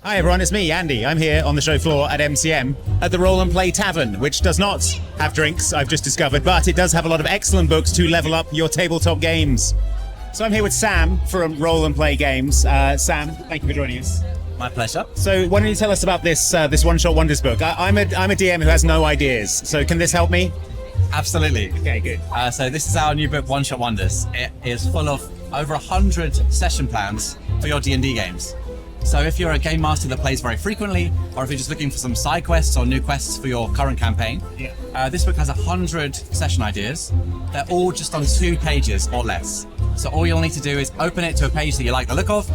Hi everyone, it's me, Andy. I'm here on the show floor at MCM at the Roll and Play Tavern, which does not have drinks, I've just discovered, but it does have a lot of excellent books to level up your tabletop games. So I'm here with Sam from Roll and Play Games. Sam, thank you for joining us. My pleasure. So why don't you tell us about this One Shot Wonders book? I'm a DM who has no ideas, so can this help me? Absolutely. Okay, good. So this is our new book, One Shot Wonders. It is full of over 100 session plans for your D&D games. So if you're a game master that plays very frequently, or if you're just looking for some side quests or new quests for your current campaign, this book has 100 session ideas. They're all just on 2 pages or less. So all you'll need to do is open it to a page that you like the look of,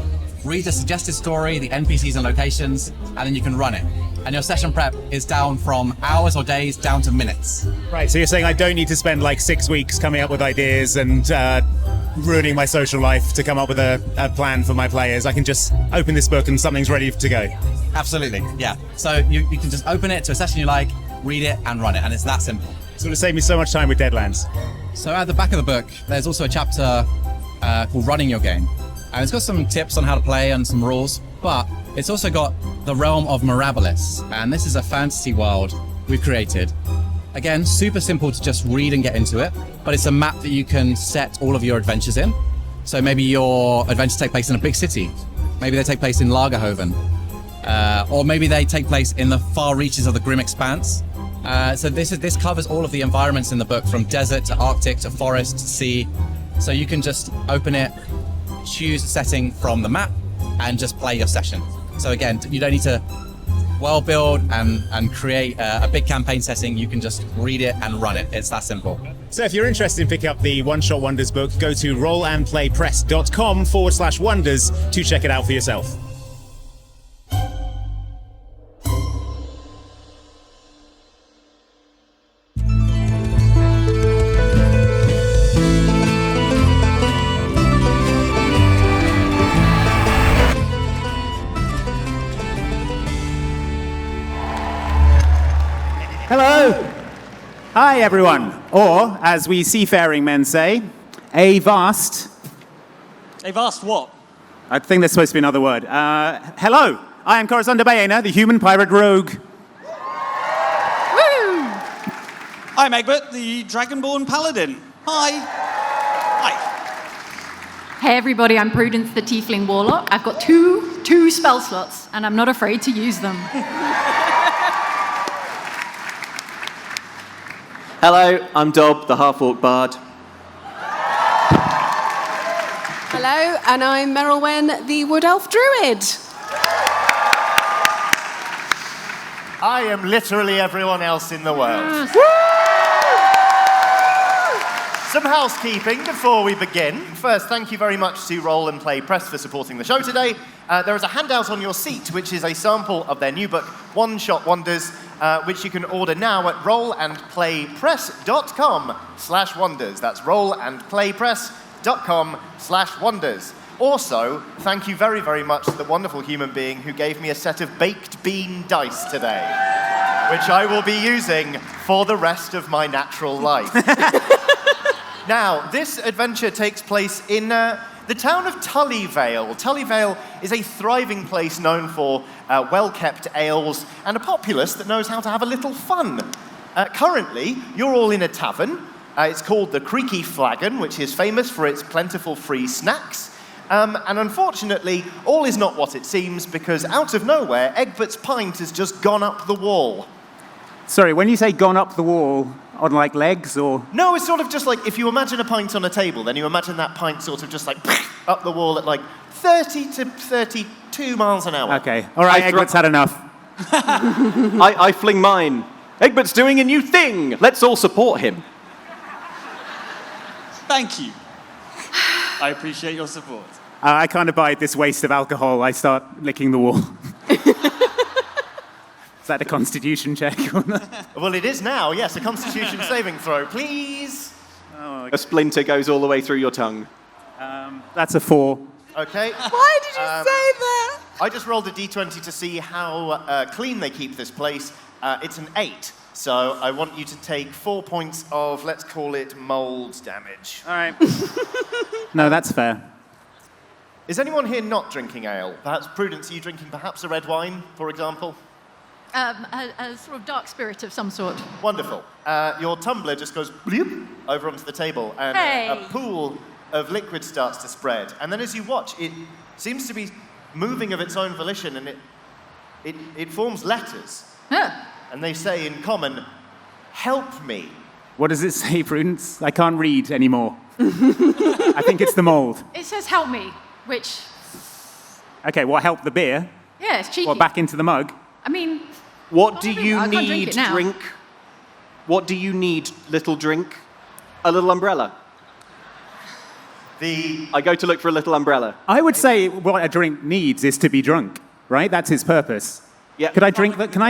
read the suggested story, the NPCs and locations, and then you can run it. And your session prep is down from hours or days down to minutes. Right, so you're saying I don't need to spend like 6 weeks coming up with ideas and ruining my social life to come up with a plan for my players. I can just open this book and something's ready to go. Absolutely, yeah. So you can just open it to a session you like, read it, and run it, and it's that simple. It's going to save me so much time with Deadlands. So at the back of the book, there's also a chapter called Running Your Game. And it's got some tips on how to play and some rules, but it's also got the realm of Mirabilis. And this is a fantasy world we've created. Again, super simple to just read and get into it, but it's a map that you can set all of your adventures in. So maybe your adventures take place in a big city. Maybe they take place in Lagerhoven. Or maybe they take place in the far reaches of the Grim Expanse. So this covers all of the environments in the book, from desert to Arctic to forest to sea. So you can just open it, choose a setting from the map, and just play your session. So again, you don't need to well build and create a big campaign setting. You can just read it and run it. It's that simple. So if you're interested in picking up the One Shot Wonders book, go to rollandplaypress.com/wonders to check it out for yourself. Hello! Hi everyone, or as we seafaring men say, avast. Avast what? I think there's supposed to be another word. Hello, I am Corazon Baena, the human pirate rogue. Woo! I'm Egbert, the Dragonborn Paladin. Hi. Hi. Hey everybody, I'm Prudence, the Tiefling Warlock. I've got two spell slots, and I'm not afraid to use them. Hello, I'm Dob, the half-orc bard. Hello, and I'm Merylwen, the Wood Elf Druid. I am literally everyone else in the world. Some housekeeping before we begin. First, thank you very much to Roll and Play Press for supporting the show today. There is a handout on your seat, which is a sample of their new book, One Shot Wonders, which you can order now at rollandplaypress.com/wonders. That's rollandplaypress.com/wonders. Also, thank you very, very much to the wonderful human being who gave me a set of baked bean dice today, which I will be using for the rest of my natural life. Now, this adventure takes place in the town of Tullyvale. Tullyvale is a thriving place known for well-kept ales and a populace that knows how to have a little fun. Currently, you're all in a tavern. It's called the Creaky Flagon, which is famous for its plentiful free snacks. And unfortunately, all is not what it seems, because out of nowhere, Egbert's pint has just gone up the wall. Sorry, when you say gone up the wall, on like legs or? No, it's sort of just like, if you imagine a pint on a table, then you imagine that pint sort of just like up the wall at like 30 to 32 miles an hour. Okay, all right, Egbert's had enough. I fling mine. Egbert's doing a new thing. Let's all support him. Thank you. I appreciate your support. I can't abide this waste of alcohol. I start licking the wall. Is that a constitution check? Well, it is now, yes. A constitution saving throw, please. Oh, A splinter goes all the way through your tongue. that's a 4. Okay. Why did you say that? I just rolled a d20 to see how clean they keep this place. It's an 8. So I want you to take 4 points of, let's call it, mold damage. All right. No, that's fair. Is anyone here not drinking ale? Perhaps Prudence, are you drinking perhaps a red wine, for example? A sort of dark spirit of some sort. Wonderful. Your tumbler just goes bloop over onto the table, and Hey. a pool of liquid starts to spread. And then as you watch, it seems to be moving of its own volition, and it forms letters. Huh. And they say in common, "Help me." What does it say, Prudence? I can't read anymore. I think it's the mold. It says help me, which, Okay, what help the beer? yeah, it's cheeky. What, back into the mug? I mean, What I do can't you drink it need, now. drink? What do you need, little drink? A little umbrella. I go to look for a little umbrella. I would say what a drink needs is to be drunk, right? That's his purpose. Yeah. Can I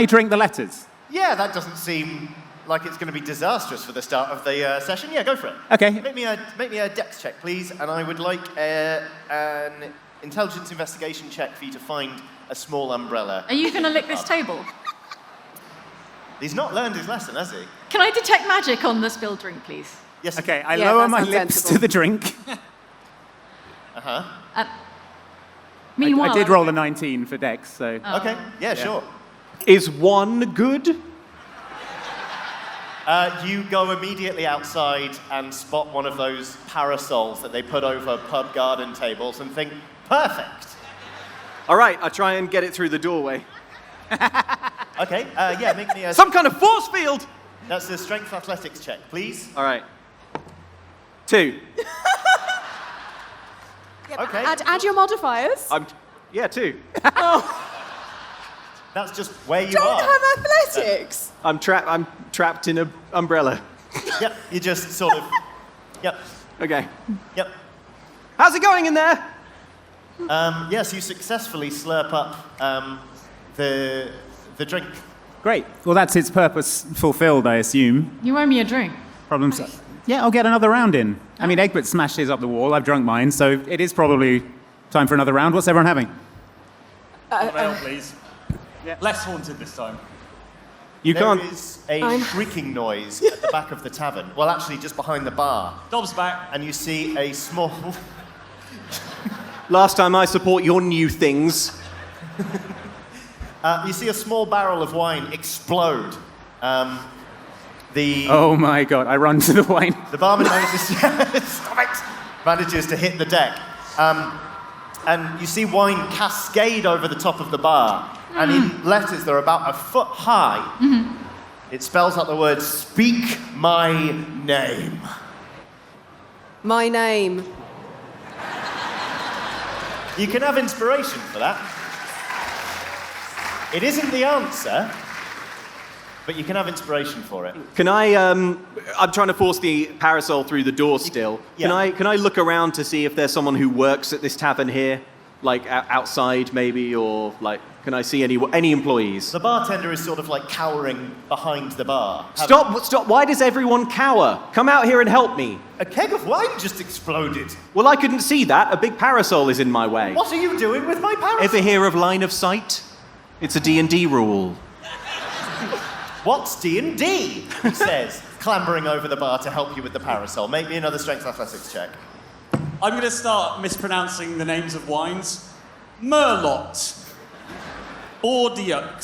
drink the letters? Yeah, that doesn't seem like it's going to be disastrous for the start of the session. Yeah, go for it. Okay. Make me a dex check, please, and I would like an intelligence investigation check for you to find a small umbrella. are you going to lick this table? He's not learned his lesson, has he? Can I detect magic on the spilled drink, please? Yes. Okay, I Yeah, lower that my sounds lips sensible. to the drink. Meanwhile, I did roll a 19 for Dex, so. Okay. Yeah, sure. Is one good? You go immediately outside and spot one of those parasols that they put over pub garden tables and think, perfect. All right, I try and get it through the doorway. Okay, yeah, make me a... Some kind of force field! That's a strength athletics check, please. All right. 2. Okay. Add your modifiers. 2. That's just where you Don't are. have athletics. I'm trapped in an umbrella. Yep, you just sort of... Yep, Okay. yep. How's it going in there? Yes, you successfully slurp up the drink. Great. Well, that's its purpose fulfilled, I assume. You owe me a drink. Problem solved. Yeah, I'll get another round in. I mean, Egbert smashed his up the wall. I've drunk mine, so it is probably time for another round. What's everyone having? Ale, please. Less haunted this time. You There can't. is a shrieking noise at the back of the tavern. Well, actually, just behind the bar. Dob's back. And you see a small... Last time I support your new things. you see a small barrel of wine explode. Oh my god, I run to the wine. The barman manages to hit the deck. And you see wine cascade over the top of the bar. And in letters that are about a foot high, it spells out the words, "Speak my name." My name. You can have inspiration for that. It isn't the answer, but you can have inspiration for it. Can I? I'm trying to force the parasol through the door still. Yeah. Can I look around to see if there's someone who works at this tavern here, like outside maybe, or like can I see any employees? The bartender is sort of like cowering behind the bar. Stop! Why does everyone cower? Come out here and help me. A keg of wine just exploded. Well, I couldn't see that. A big parasol is in my way. What are you doing with my parasol? Ever hear of line of sight? It's a D&D rule. What's D&D? He says, clambering over the bar to help you with the parasol. Make me another strength athletics check. I'm going to start mispronouncing the names of wines. Merlot. Bordeaux.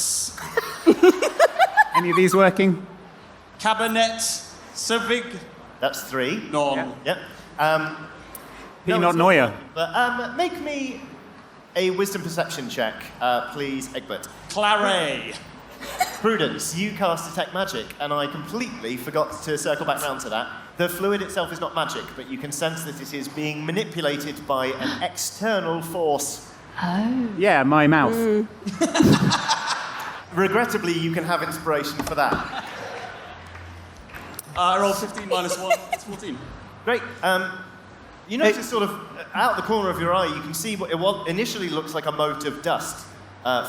Any of these working? Cabernet. Sauvig. That's 3. Non. Yep. Pinot it's not. Noir. But make me a wisdom perception check, please, Egbert. Claret. Prudence, you cast Detect Magic, and I completely forgot to circle back round to that. The fluid itself is not magic, but you can sense that it is being manipulated by an external force. Yeah, my mouth. Regrettably, you can have inspiration for that. I rolled 15 minus 1. It's 14. Great. You notice sort of out the corner of your eye, you can see what initially looks like a mote of dust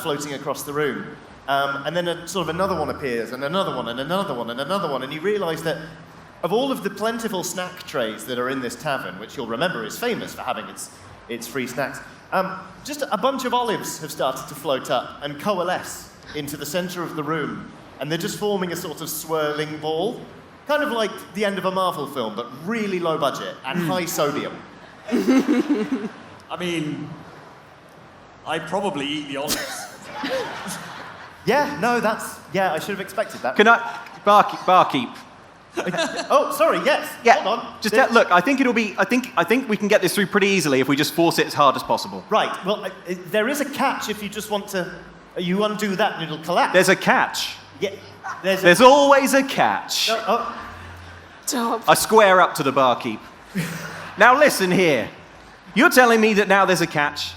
floating across the room. And then sort of another one appears, and another one, and another one, and another one, and you realise that of all of the plentiful snack trays that are in this tavern, which you'll remember is famous for having its free snacks, just a bunch of olives have started to float up and coalesce into the centre of the room, and they're just forming a sort of swirling ball, kind of like the end of a Marvel film, but really low budget and high sodium. I mean, I probably eat the olives. Yeah, no, I should have expected that. Can I... Barkeep. Oh, sorry, yes. Yeah. Hold on. Just look, I think it'll be... I think we can get this through pretty easily if we just force it as hard as possible. Right, well, there is a catch if you just want to... You undo that and it'll collapse. There's a catch. Yeah, There's always a catch. Stop. I square up to the barkeep. Now listen here. You're telling me that now there's a catch?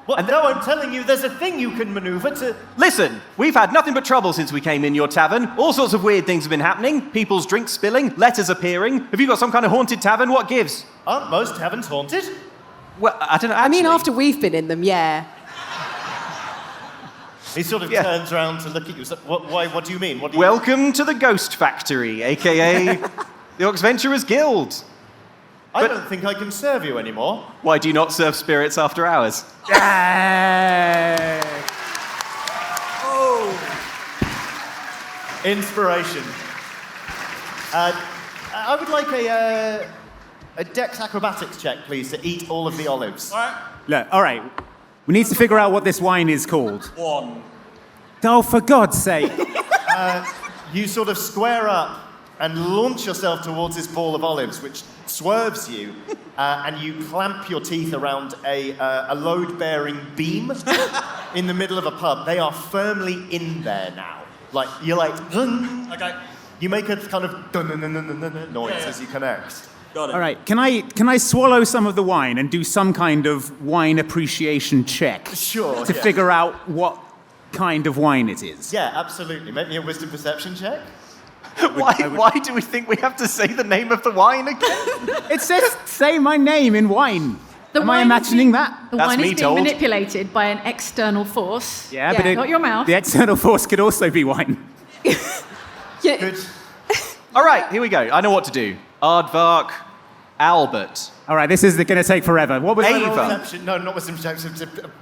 What? No, I'm telling you, there's a thing you can maneuver to... Listen, we've had nothing but trouble since we came in your tavern. All sorts of weird things have been happening. People's drinks spilling, letters appearing. Have you got some kind of haunted tavern? What gives? Aren't most taverns haunted? Well, I don't know. I mean, actually- after we've been in them, yeah. He sort of turns around to look at you. So, what do you mean? What do you Welcome to the Ghost Factory, a.k.a. the Oxventurers Guild. I don't think I can serve you anymore. Why do you not serve spirits after hours? Inspiration. I would like a dex acrobatics check, please, to eat all of the olives. Look, all right. We need to figure out what this wine is called. 1. Oh, for God's sake. You sort of square up and launch yourself towards this ball of olives, which swerves you, and you clamp your teeth around a load-bearing beam in the middle of a pub. They are firmly in there now. Like, you're like, dun. Okay. You make a kind of dun noise as you connect. Got it. All right, can I swallow some of the wine and do some kind of wine appreciation check? Sure, To yeah. figure out what kind of wine it is. Yeah, absolutely. Make me a wisdom perception check. Why do we think we have to say the name of the wine again? It says, say my name in wine. The Am I wine is imagining being- that? The That's wine me is being told. manipulated by an external force. Yeah, but not your mouth. The external force could also be wine. Yeah. Good. All right, here we go. I know what to do. Aardvark, Albert. All right, this is going to take forever. What was Ava. Perception, no, not wisdom check.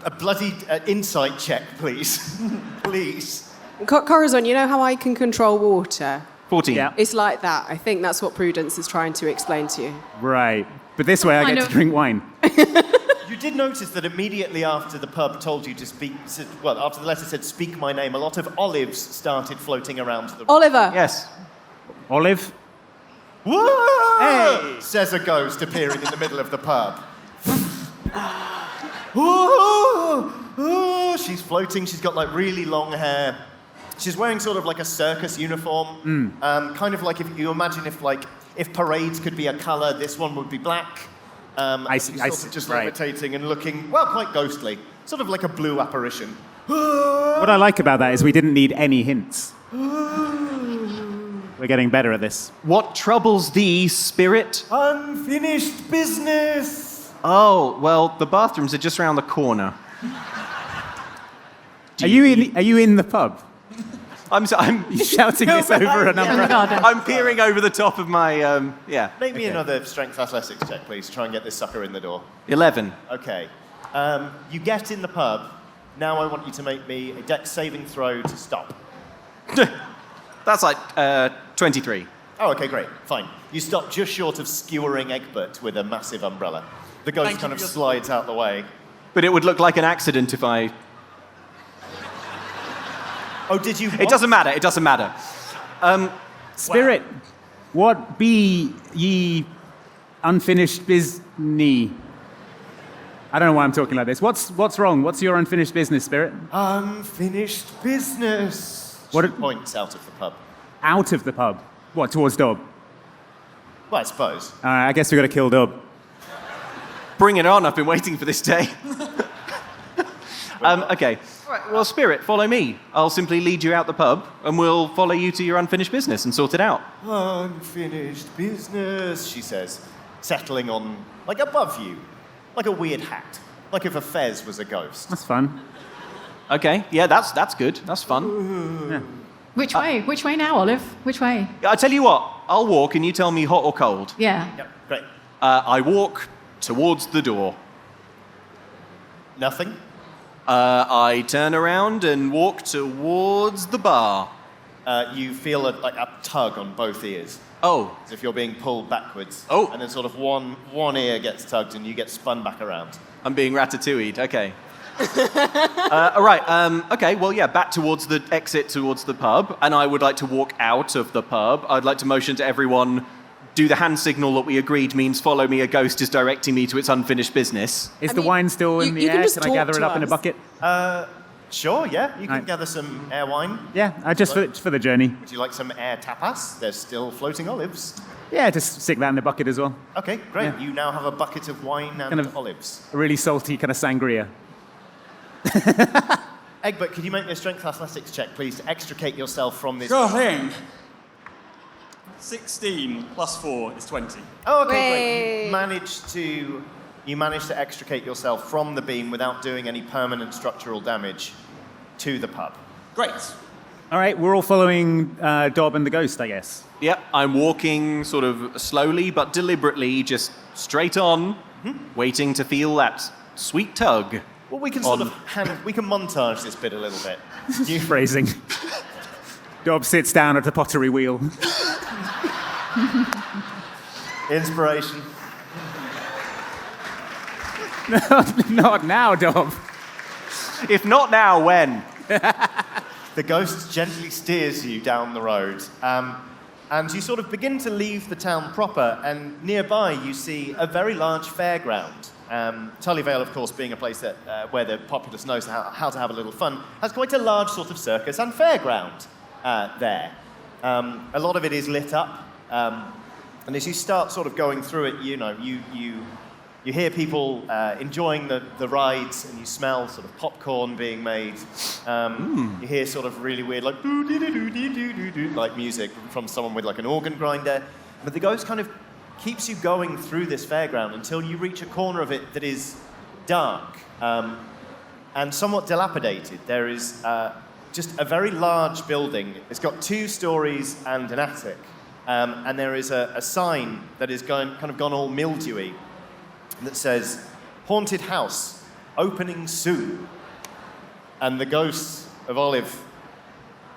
A bloody insight check, please. Please. Corazon, you know how I can control water? 14. Yeah. It's like that. I think that's what Prudence is trying to explain to you. Right. But this way I Kind get of- to drink wine. You did notice that immediately after the pub told you to speak, well, after the letter said speak my name, a lot of olives started floating around the room. Oliver. Yes. Olive? Whoa! Hey! Says a ghost appearing in the middle of the pub. Ooh, she's floating. She's got like really long hair. She's wearing sort of like a circus uniform. Kind of like if you imagine if parades could be a color, this one would be black. I and see, she's I sort see, of just right. levitating and looking, well, quite ghostly. Sort of like a blue apparition. What I like about that is we didn't need any hints. We're getting better at this. What troubles thee, spirit? Unfinished business. Oh, well, the bathrooms are just around the corner. Are you in the pub? I'm Shouting this over an In the umbrella. garden. I'm peering over the top of my, yeah. Make me another strength athletics check, please. Try and get this sucker in the door. 11. Okay. You get in the pub. Now I want you to make me a dex saving throw to stop. That's like 23. Oh, okay, great. Fine. You stop just short of skewering Egbert with a massive umbrella. The ghost Thank kind you of for your- slides out the way. But it would look like an accident if I... Oh, did you? It doesn't matter, it doesn't matter. Spirit, what be ye unfinished business? I don't know why I'm talking like this. What's wrong? What's your unfinished business, Spirit? Unfinished business. What She it- points out of the pub. Out of the pub. What, towards Dob? Well, I suppose. All right, I guess we got to kill Dob. Bring it on, I've been waiting for this day. Okay. All right, well, Spirit, follow me. I'll simply lead you out the pub, and we'll follow you to your unfinished business and sort it out. Unfinished business, she says, settling on, like, above you. Like a weird hat. Like if a fez was a ghost. That's fun. Okay, yeah, that's good. That's fun. Which way? Which way now, Olive? Which way? I tell you what, I'll walk and you tell me hot or cold. Yeah. Yep, great. I walk towards the door. Nothing? I turn around and walk towards the bar. You feel like a tug on both ears. Oh. As if you're being pulled backwards. Oh. And then sort of one ear gets tugged and you get spun back around. I'm being ratatouille'd. Okay. All right. Okay. Well, yeah. Back towards the exit towards the pub, and I would like to walk out of the pub. I'd like to motion to everyone, do the hand signal that we agreed means follow me. A ghost is directing me to its unfinished business. Is the wine still in the air? Can I gather it up in a bucket? Sure, yeah. You can Right. gather some air wine. Yeah, just for the journey. Would you like some air tapas? There's still floating olives. Yeah, just stick that in the bucket as well. Okay, great. Yeah. You now have a bucket of wine and Kind of- olives. A really salty kind of sangria. Egbert, could you make me a strength athletics check, please, to extricate yourself from this? Sure thing. 16 plus 4 is 20. Oh, okay, great. Way. You managed to extricate yourself from the beam without doing any permanent structural damage to the pub. Great. All right, we're all following Dob and the ghost, I guess. Yep. I'm walking sort of slowly but deliberately, just straight on, waiting to feel that sweet tug. Well, we can we can montage this bit a little bit. Phrasing. Dob sits down at the pottery wheel. Inspiration. Not now, Dob. If not now, when? The ghost gently steers you down the road, and you sort of begin to leave the town proper, and nearby you see a very large fairground. Tullyvale, of course, being a place that, where the populace knows how to have a little fun, has quite a large sort of circus and fairground there. A lot of it is lit up, and as you start sort of going through it, you hear people enjoying the rides, and you smell sort of popcorn being made. You hear sort of really weird, like doo-doo-doo-doo-doo-doo, like music from someone with like an organ grinder. But the ghost kind of keeps you going through this fairground until you reach a corner of it that is dark and somewhat dilapidated. There is just a very large building. It's got 2 stories and an attic, and there is a sign that is kind of gone all mildewy, that says, "Haunted House, opening soon." And the ghost of Olive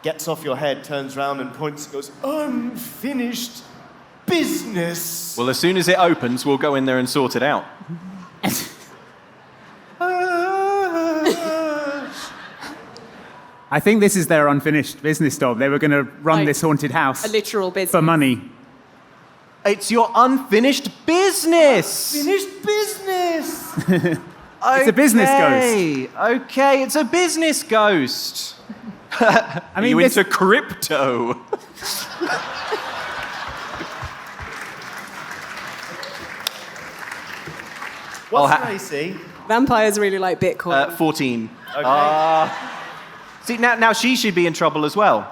gets off your head, turns around and points and goes, "Unfinished business." Well, as soon as it opens, we'll go in there and sort it out. I think this is their unfinished business, Dob. They were going to run Like, this haunted house A literal business. for money. It's your unfinished business. Finished business! It's a business ghost. Okay, it's a business ghost. I mean, you this- into crypto? What's I'll your AC? Vampires really like Bitcoin. 14. Okay. See, now she should be in trouble as well.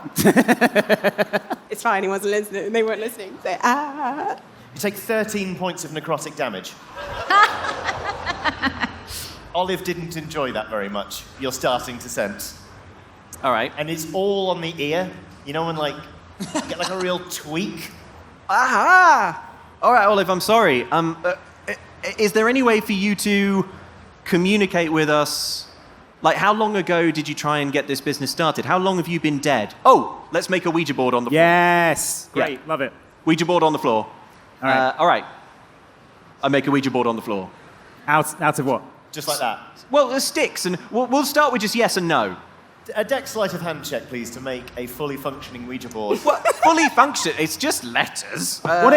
It's fine, he wasn't listening. They weren't listening. So, You take 13 points of necrotic damage. Olive didn't enjoy that very much. You're starting to sense. All right. And it's all on the ear. You know, when like, you get like a real tweak. Aha! All right, Olive, I'm sorry. Is there any way for you to communicate with us? Like, how long ago did you try and get this business started? How long have you been dead? Oh, let's make a Ouija board on the floor. Yes. Great. Yeah. Love it. Ouija board on the floor. All right. All right. I make a Ouija board on the floor. Out of what? Just like that. Well, there's sticks, and we'll start with just yes and no. A dex sleight of hand check, please, to make a fully functioning Ouija board. What? Fully function. It's just letters. What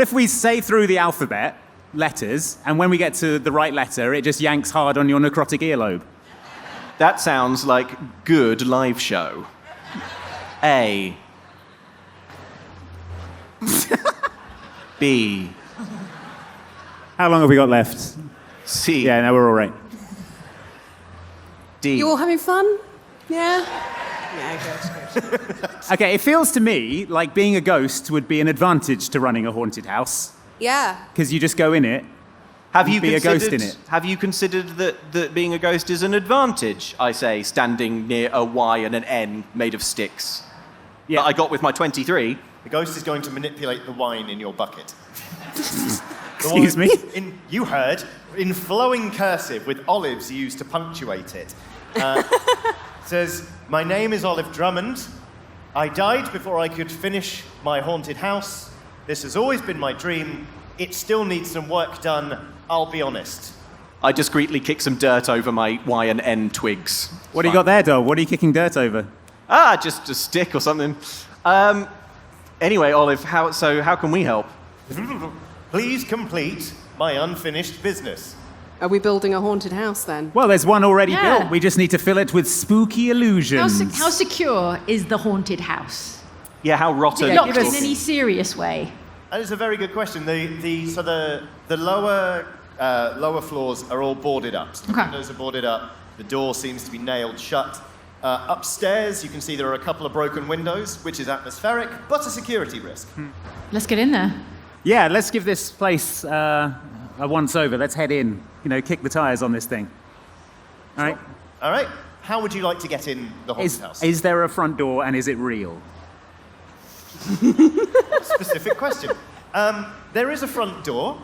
if we say through the alphabet letters, and when we get to the right letter, it just yanks hard on your necrotic earlobe? That sounds like good live show. A. B. How long have we got left? C. Yeah, no, we're all right. D. you all having fun? Yeah? Yeah, good. Okay, it feels to me like being a ghost would be an advantage to running a haunted house, Yeah. because you just go in it. Have you be a considered, ghost in it. Have you considered that being a ghost is an advantage? I say, standing near a Y and an N made of sticks. Yeah. That I got with my 23. The ghost is going to manipulate the wine in your bucket. Excuse me? You heard, in flowing cursive with olives used to punctuate it. Says, "My name is Olive Drummond. I died before I could finish my haunted house. This has always been my dream. It still needs some work done, I'll be honest. I discreetly kick some dirt over my Y and N twigs. What do you got there, Dol? What are you kicking dirt over? Just a stick or something. Anyway, Olive, how can we help? Please complete my unfinished business. Are we building a haunted house then? Well, there's one already Yeah. built. We just need to fill it with spooky illusions. How secure is the haunted house? Yeah, how rotten. Locked in any serious way? That is a very good question. The lower floors are all boarded up. So the Okay. windows are boarded up. The door seems to be nailed shut. Upstairs, you can see there are a couple of broken windows, which is atmospheric, but a security risk. Let's get in there. Yeah, let's give this place a once-over. Let's head in. Kick the tires on this thing. All right? All right. How would you like to get in the haunted house? Is there a front door, and is it real? Specific question. There is a front door.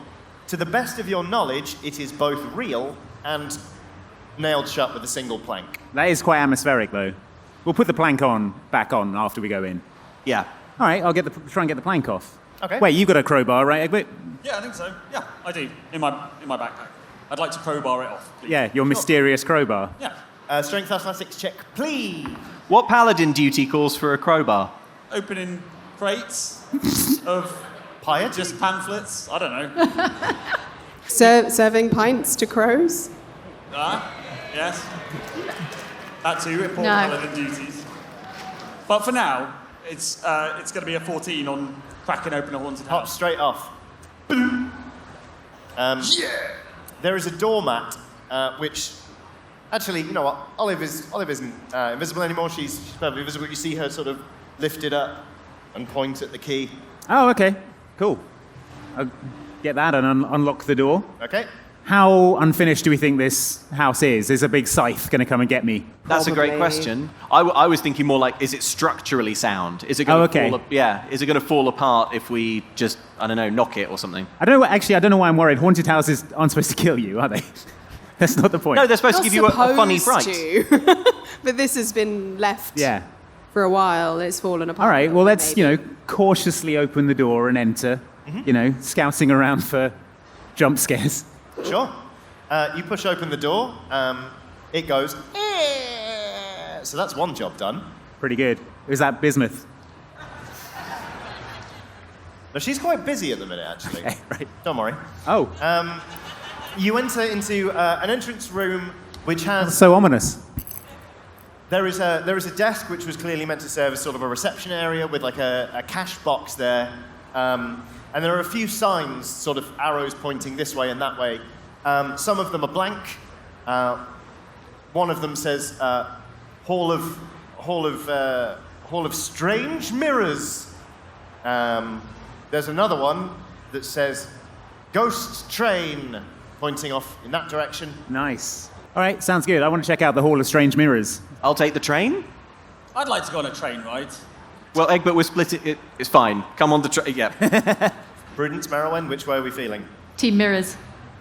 To the best of your knowledge, it is both real and nailed shut with a single plank. That is quite atmospheric, though. We'll put the plank back on after we go in. Yeah. All right, I'll try and get the plank off. Okay. Wait, you got a crowbar, right, Egbert? Yeah, I think so. Yeah, I do. In my backpack. I'd like to crowbar it off, please. Yeah, your mysterious crowbar. Yeah. Strength athletics check, please. What paladin duty calls for a crowbar? Opening crates of Piety? just pamphlets. I don't know. Serving pints to crows? Yes. That too, important No. paladin duties. But for now, it's going to be a 14 on cracking open a haunted Pop house. straight off. Boom. There is a doormat, which actually, you know what? Olive isn't invisible anymore. She's perfectly visible. You see her sort of lift it up and point at the key. Oh, okay. Cool. I'll get that and unlock the door. Okay. How unfinished do we think this house is? Is a big scythe going to come and get me? That's a great Probably. question. I was thinking more like, is it structurally sound? Is it going to okay. Is it going to fall apart if we just, I don't know, knock it or something? I don't know why I'm worried. Haunted houses aren't supposed to kill you, are they? That's not the point. No, they're supposed to give you a funny fright. To. But this has been left Yeah. for a while. It's fallen apart. All right, well, let's, maybe. cautiously open the door and enter, scouting around for jump scares. Sure. You push open the door. It goes. "Eh." So that's one job done. Pretty good. Is that bismuth? Now she's quite busy at the minute, actually. Okay, right. Don't worry. Oh, You enter into an entrance room which has. so ominous. There is a desk which was clearly meant to serve as sort of a reception area with like a cash box there. And there are a few signs, sort of arrows pointing this way and that way. Some of them are blank. One of them says Hall of Strange Mirrors. There's another one that says Ghost Train, pointing off in that direction. Nice. All right, sounds good. I want to check out the Hall of Strange Mirrors. I'll take the train. I'd like to go on a train ride. Well, Egbert, we're split. It's fine. Come on the train. Yeah. Prudence, Merylwen, which way are we feeling? Team mirrors.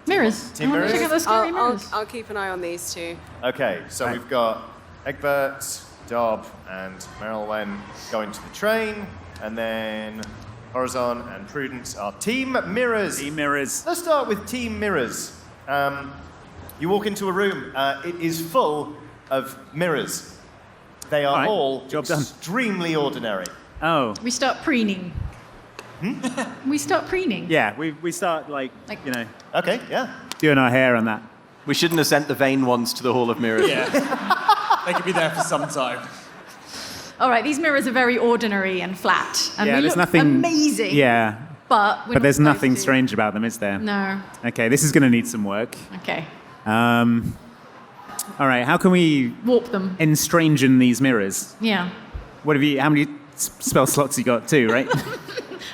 Mirrors. Team I want to mirrors? check out those scary mirrors. I'll keep an eye on these two. Okay, so we've got Egbert, Dob, and Merylwen going to the train, and then Horizon and Prudence are Team Mirrors. Team Mirrors. Let's start with Team Mirrors. You walk into a room. It is full of mirrors. They are All right, all job done. extremely ordinary. Oh, We start preening. We start preening. yeah, we start, Okay, yeah. doing our hair on that. We shouldn't have sent the vain ones to the Hall of Mirrors. Yeah. They could be there for some time. All right, these mirrors are very ordinary and flat. And Yeah, we there's look nothing... amazing. Yeah, But, but there's nothing strange about them, is there? No. Okay, this is going to need some work. Okay. All right, how can we Warp them. estrangen these mirrors? Yeah. How many spell slots you got? 2, right?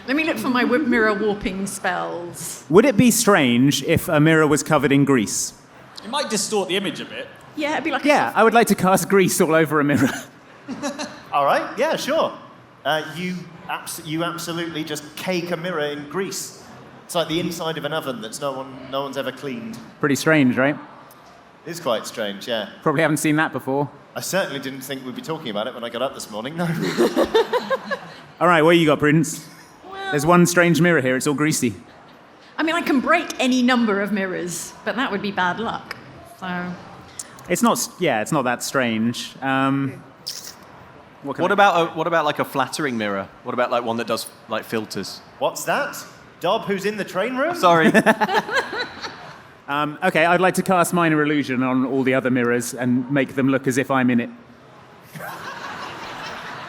Let me look for my mirror warping spells. Would it be strange if a mirror was covered in grease? It might distort the image a bit. Yeah, it'd be like Yeah, I would like to cast grease all over a mirror. All right, yeah, sure. You absolutely just cake a mirror in grease. It's like the inside of an oven that no one's ever cleaned. Pretty strange, right? It's quite strange, yeah. Probably haven't seen that before. I certainly didn't think we'd be talking about it when I got up this morning, no. All right, what you got, Prudence? There's one strange mirror here. It's all greasy. I mean, I can break any number of mirrors, but that would be bad luck. So, It's not that strange. What about like a flattering mirror? What about like one that does like filters? What's that? Dob, who's in the train room? Sorry. Okay, I'd like to cast Minor Illusion on all the other mirrors and make them look as if I'm in it.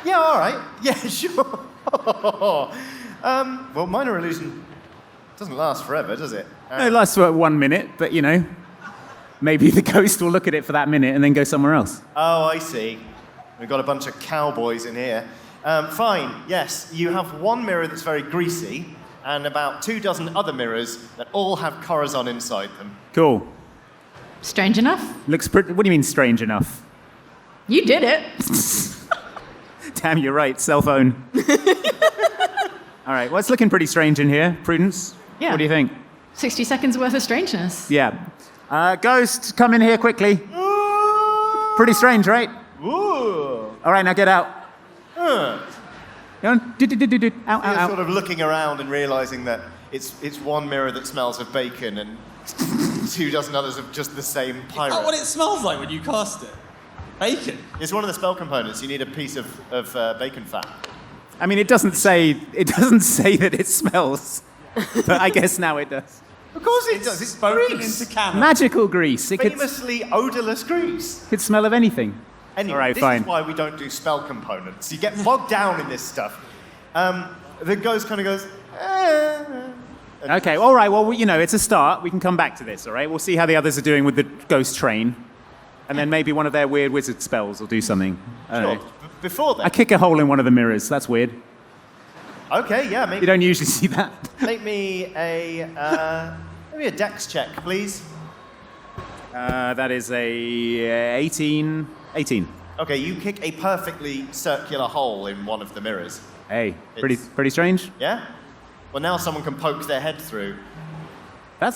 Yeah, all right. Yeah, sure. Well, Minor Illusion doesn't last forever, does it? It lasts for 1 minute, but maybe the ghost will look at it for that minute and then go somewhere else. Oh, I see. We've got a bunch of cowboys in here. Fine, yes. You have one mirror that's very greasy and about 24 other mirrors that all have Corazon inside them. Cool. strange enough? Looks pretty. What do you mean, strange enough? You did it. Damn, you're right. Cell phone. All right. Well, it's looking pretty strange in here. Prudence? Yeah. What do you think? 60 seconds worth of strangeness. Yeah. Ghost, come in here quickly. Pretty strange, right? Ooh. All right, now get out. Go on. Out, You're out. sort of looking around and realizing that it's one mirror that smells of bacon and 24 others of just the same pirate. Is that what it smells like when you cast it? Bacon? It's one of the spell components. You need a piece of bacon fat. I mean, it doesn't say that it smells, but I guess now it does. Of course it does. It's Spoken grease. into canon. Magical grease. It could Famously odorless grease. smell of anything. Anyway, All right, this fine. is why we don't do spell components. You get bogged down in this stuff. The ghost kind of goes, Okay, all right, well, it's a start. We can come back to this, all right? We'll see how the others are doing with the ghost train. And then maybe one of their weird wizard spells will do something. I don't Sure. know. Before then. I kick a hole in one of the mirrors. That's weird. Okay, yeah, You maybe. don't usually see that. Make me a dex check, please. That is a 18. 18. Okay, you kick a perfectly circular hole in one of the mirrors. Hey, It's- pretty strange. Yeah? Well, now someone can poke their head through,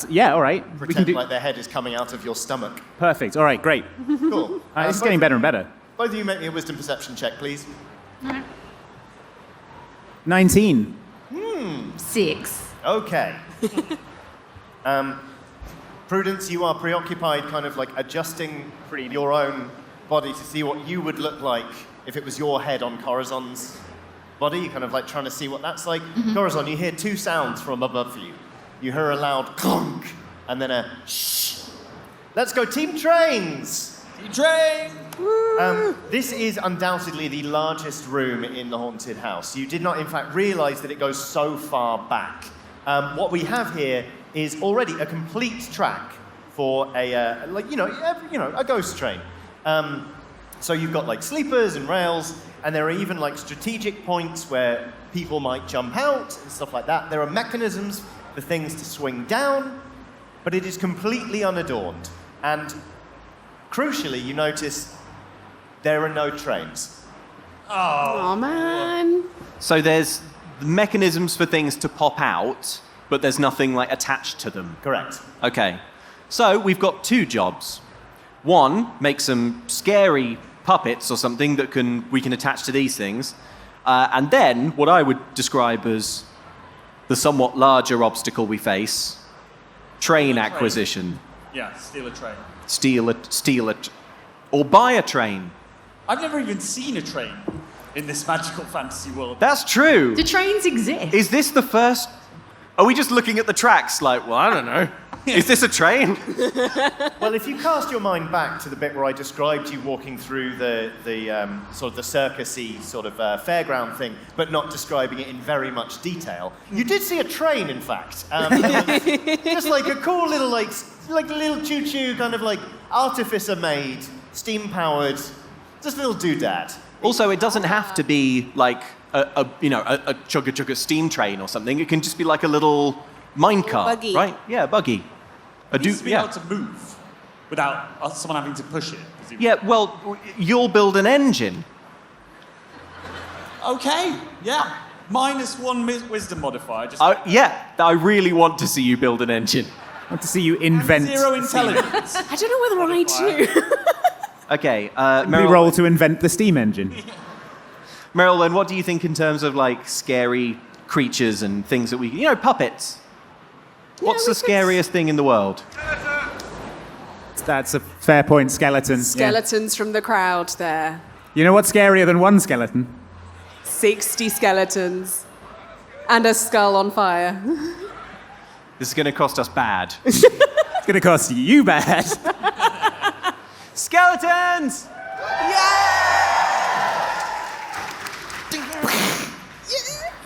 Yeah, all right. We can pretend do like their head is coming out of your stomach. perfect. All right, great. Cool. This is getting better and better. Both of you make me a wisdom perception check, please. 19. 6. Okay. Prudence, you are preoccupied kind of like adjusting your own body to see what you would look like if it was your head on Corazon's body. You're kind of like trying to see what that's like. Corazon, you hear two sounds from above you. You hear a loud clunk and then a shh. Let's go, Team Trains! You train! This is undoubtedly the largest room in the haunted house. You did not, in fact, realize that it goes so far back. What we have here is already a complete track for a ghost train. So you've got like sleepers and rails, and there are even like strategic points where people might jump out and stuff like that. There are mechanisms for things to swing down, but it is completely unadorned. And crucially, you notice there are no trains. Oh, man. So there's mechanisms for things to pop out, but there's nothing like attached to them. Correct. Okay. So we've got two jobs. One, make some scary puppets or something that we can attach to these things. And then what I would describe as the somewhat larger obstacle we face, train acquisition. Yeah, steal a train. Steal it, or buy a train. I've never even seen a train in this magical fantasy world. That's true. Do trains exist? Is this the first? Are we just looking at the tracks like, well, I don't know. Is this a train? Well, if you cast your mind back to the bit where I described you walking through the sort of the circus-y sort of fairground thing, but not describing it in very much detail, you did see a train, in fact. Just like a cool little like a little choo-choo kind of like artificer-made, steam-powered, just a little doodad. Also, it doesn't have to be like a chugga steam train or something. It can just be like a little mine car, buggy. right? Yeah, buggy. It needs to be able to move without someone having to push it. presumably. Yeah, well, you'll build an engine. Okay, yeah. -1 wisdom modifier. Just I really want to see you build an engine. I want to see you invent. 0 intelligence. I don't know whether I do. Okay, We roll to invent the steam engine. Marilyn, what do you think in terms of like scary creatures and things that puppets? What's the scariest thing in the world? That's a fair point, skeleton. Yeah. Skeletons from the crowd there. You know what's scarier than one skeleton? 60 skeletons. And a skull on fire. This is going to cost us bad. It's going to cost you bad. Skeletons!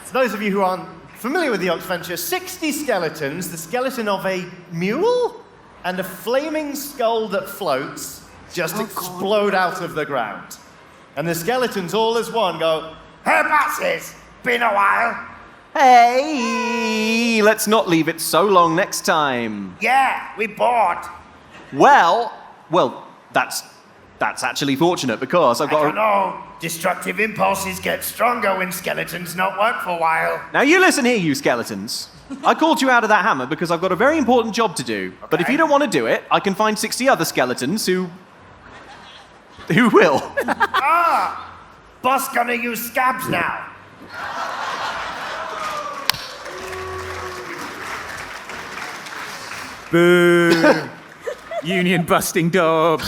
For those of you who aren't familiar with the Oxventure, 60 skeletons, the skeleton of a mule and a flaming skull that floats just explode out of the ground. And the skeletons all as one go, "Hey, bosses, been a while." Hey, let's not leave it so long next time. "Yeah, we bored." Well, that's actually fortunate because I've "I got don't know. Destructive impulses get stronger when skeletons not work for a while." Now you listen here, you skeletons. I called you out of that hammer because I've got a very important job to do. But if you don't want to do it, I can find 60 other skeletons who will. Boss gonna use scabs now. Boo. Union busting dog.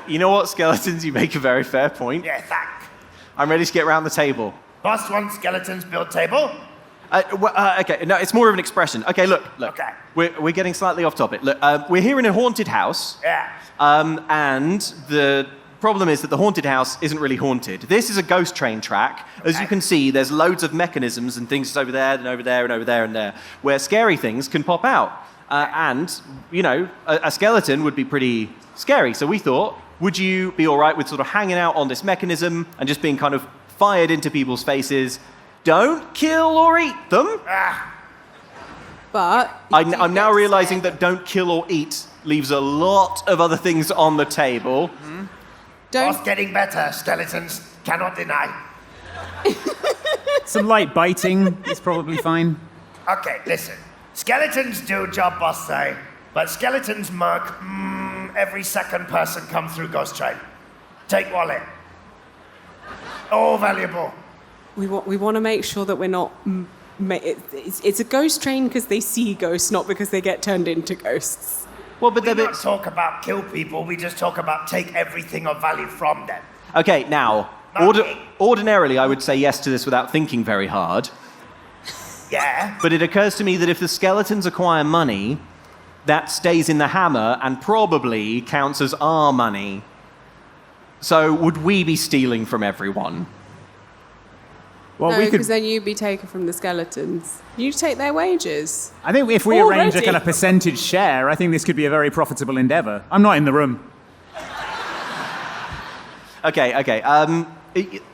You know what, skeletons? You make a very fair point. Yeah, thank. I'm ready to get around the table. Boss wants skeletons build table. Okay, no, it's more of an expression. Okay, look. Okay. We're getting slightly off topic. Look, we're here in a haunted house. Yeah. And the problem is that the haunted house isn't really haunted. This is a ghost train track. As you can see, there's loads of mechanisms and things over there and over there and over there and there, where scary things can pop out. And, a skeleton would be pretty scary. So we thought, would you be all right with sort of hanging out on this mechanism and just being kind of fired into people's faces? Don't kill or eat them. But I'm now realizing that don't kill or eat leaves a lot of other things on the table. Boss getting better. Skeletons cannot deny. Some light biting is probably fine. Okay, listen. Skeletons do job boss say, but skeletons murk every second person come through ghost train. Take wallet. All valuable. we want to make sure that we're not. It's a ghost train because they see ghosts, not because they get turned into ghosts. Well, but We don't talk about kill people, we just talk about take everything of value from them. Okay, now, ordinarily I would say yes to this without thinking very hard. Yeah? But it occurs to me that if the skeletons acquire money, that stays in the hammer and probably counts as our money. So would we be stealing from everyone? Well, No, we could. because then you'd be taken from the skeletons. You take their wages. I think if we arrange a Already? kind of percentage share, I think this could be a very profitable endeavor. I'm not in the room. Okay.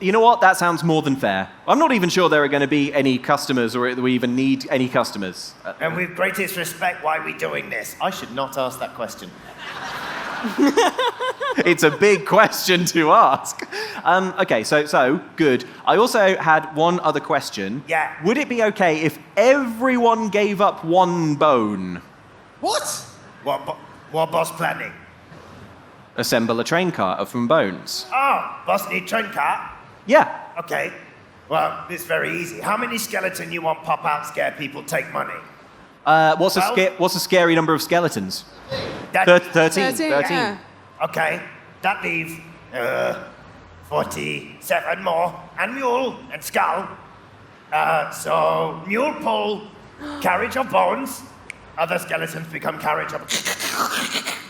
You know what? That sounds more than fair. I'm not even sure there are going to be any customers or that we even need any customers. And with greatest respect, why are we doing this? I should not ask that question. It's a big question to ask. Okay, so good. I also had one other question. Yeah. Would it be okay if everyone gave up one bone? What? What boss planning? Assemble a train car from bones. Oh, boss need train car? Yeah. Okay. Well, it's very easy. How many skeleton you want pop out, scare people, take money? What's a scary number of skeletons? That, 13. Yeah. Okay, that leaves 47 more, and mule and skull. So mule pull, carriage of bones. Other skeletons become carriage of.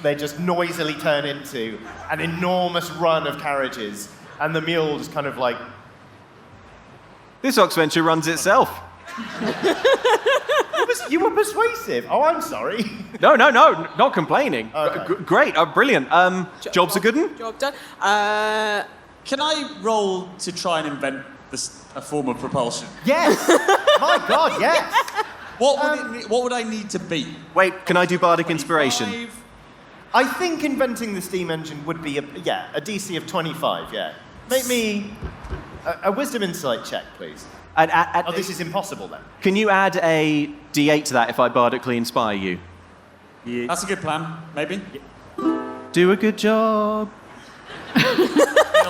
They just noisily turn into an enormous run of carriages, and the mule just kind of like. This Oxventure runs itself. You were persuasive. Oh, I'm sorry. No, not complaining. Okay. Great, brilliant. Job's a good one? Job done. Can I roll to try and invent a form of propulsion? Yes. My God, yes. What would I need to beat? Wait, can I do Bardic Inspiration? 25? I think inventing the steam engine would be a DC of 25. Yeah. Make me a wisdom insight check, please. And This is impossible then. can you add a D8 to that if I bardically inspire you? That's a good plan, maybe. Do a good job. Feel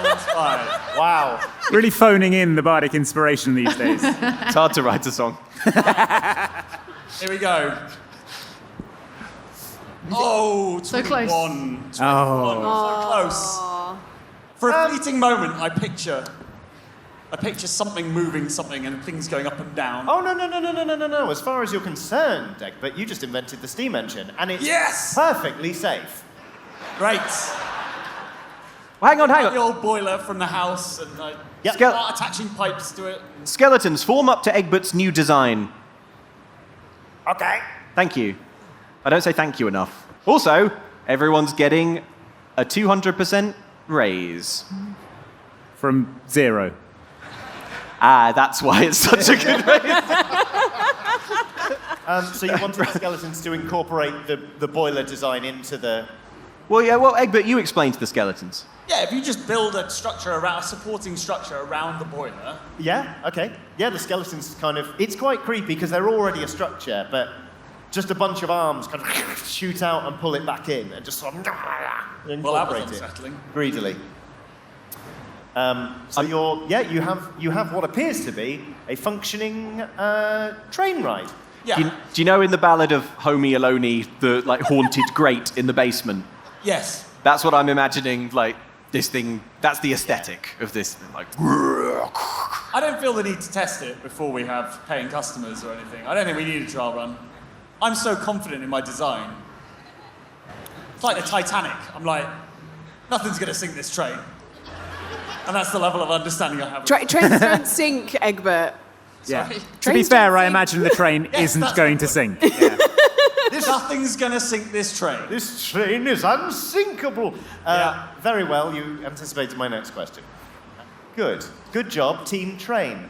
inspired. Wow. Really phoning in the bardic inspiration these days. It's hard to write a song. Here we go. Oh, 21. So close. 21. Oh. So close. For a fleeting moment, I picture something moving something and things going up and down. Oh, no. As far as you're concerned, Egbert, you just invented the steam engine, and it's Yes! perfectly safe. Great. Well, hang on. The old boiler from the house, and I Yep. start attaching pipes to it. Skeletons, form up to Egbert's new design. Okay. Thank you. I don't say thank you enough. Also, everyone's getting a 200% raise. From 0. That's why it's such a good raise. So you wanted the skeletons to incorporate the boiler design into the... Well, Egbert, you explained to the skeletons. Yeah, if you just build a supporting structure around the boiler. Yeah, okay. Yeah, the skeletons kind of... It's quite creepy because they're already a structure, but just a bunch of arms kind of shoot out and pull it back in and just sort of Well, that was incorporate it unsettling. greedily. You have what appears to be a functioning train ride. Yeah. Do you know in the ballad of Homie Alone, the like haunted grate in the basement? Yes. That's what I'm imagining, like, this thing, that's the aesthetic of this thing, like... I don't feel the need to test it before we have paying customers or anything. I don't think we need a trial run. I'm so confident in my design. It's like the Titanic. I'm like, nothing's going to sink this train. And that's the level of understanding I have. Trains don't sink, Egbert. Yeah. Sorry? To be Trains fair, don't I sink. imagine the train Yes, isn't that's going my to point. sink. Yeah. Nothing's going to sink this train. This train is unsinkable. Yeah. Very well, you anticipated my next question. Good. Good job, Team Train.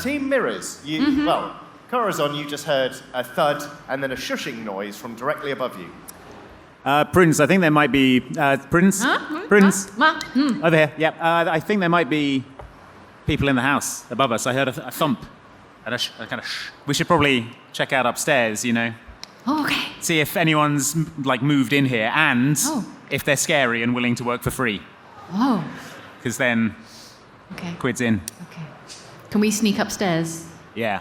Team Mirrors, well, Corazon, you just heard a thud and then a shushing noise from directly above you. Prudence, I think there might be... Prudence? Prudence? Over here, yep. I think there might be people in the house above us. I heard a thump. And a kind of shh. We should probably check out upstairs, you know. Oh, okay. See if anyone's like moved in here and if they're scary and willing to work for free. Oh, Because then okay. quid's in. Okay. Can we sneak upstairs? Yeah.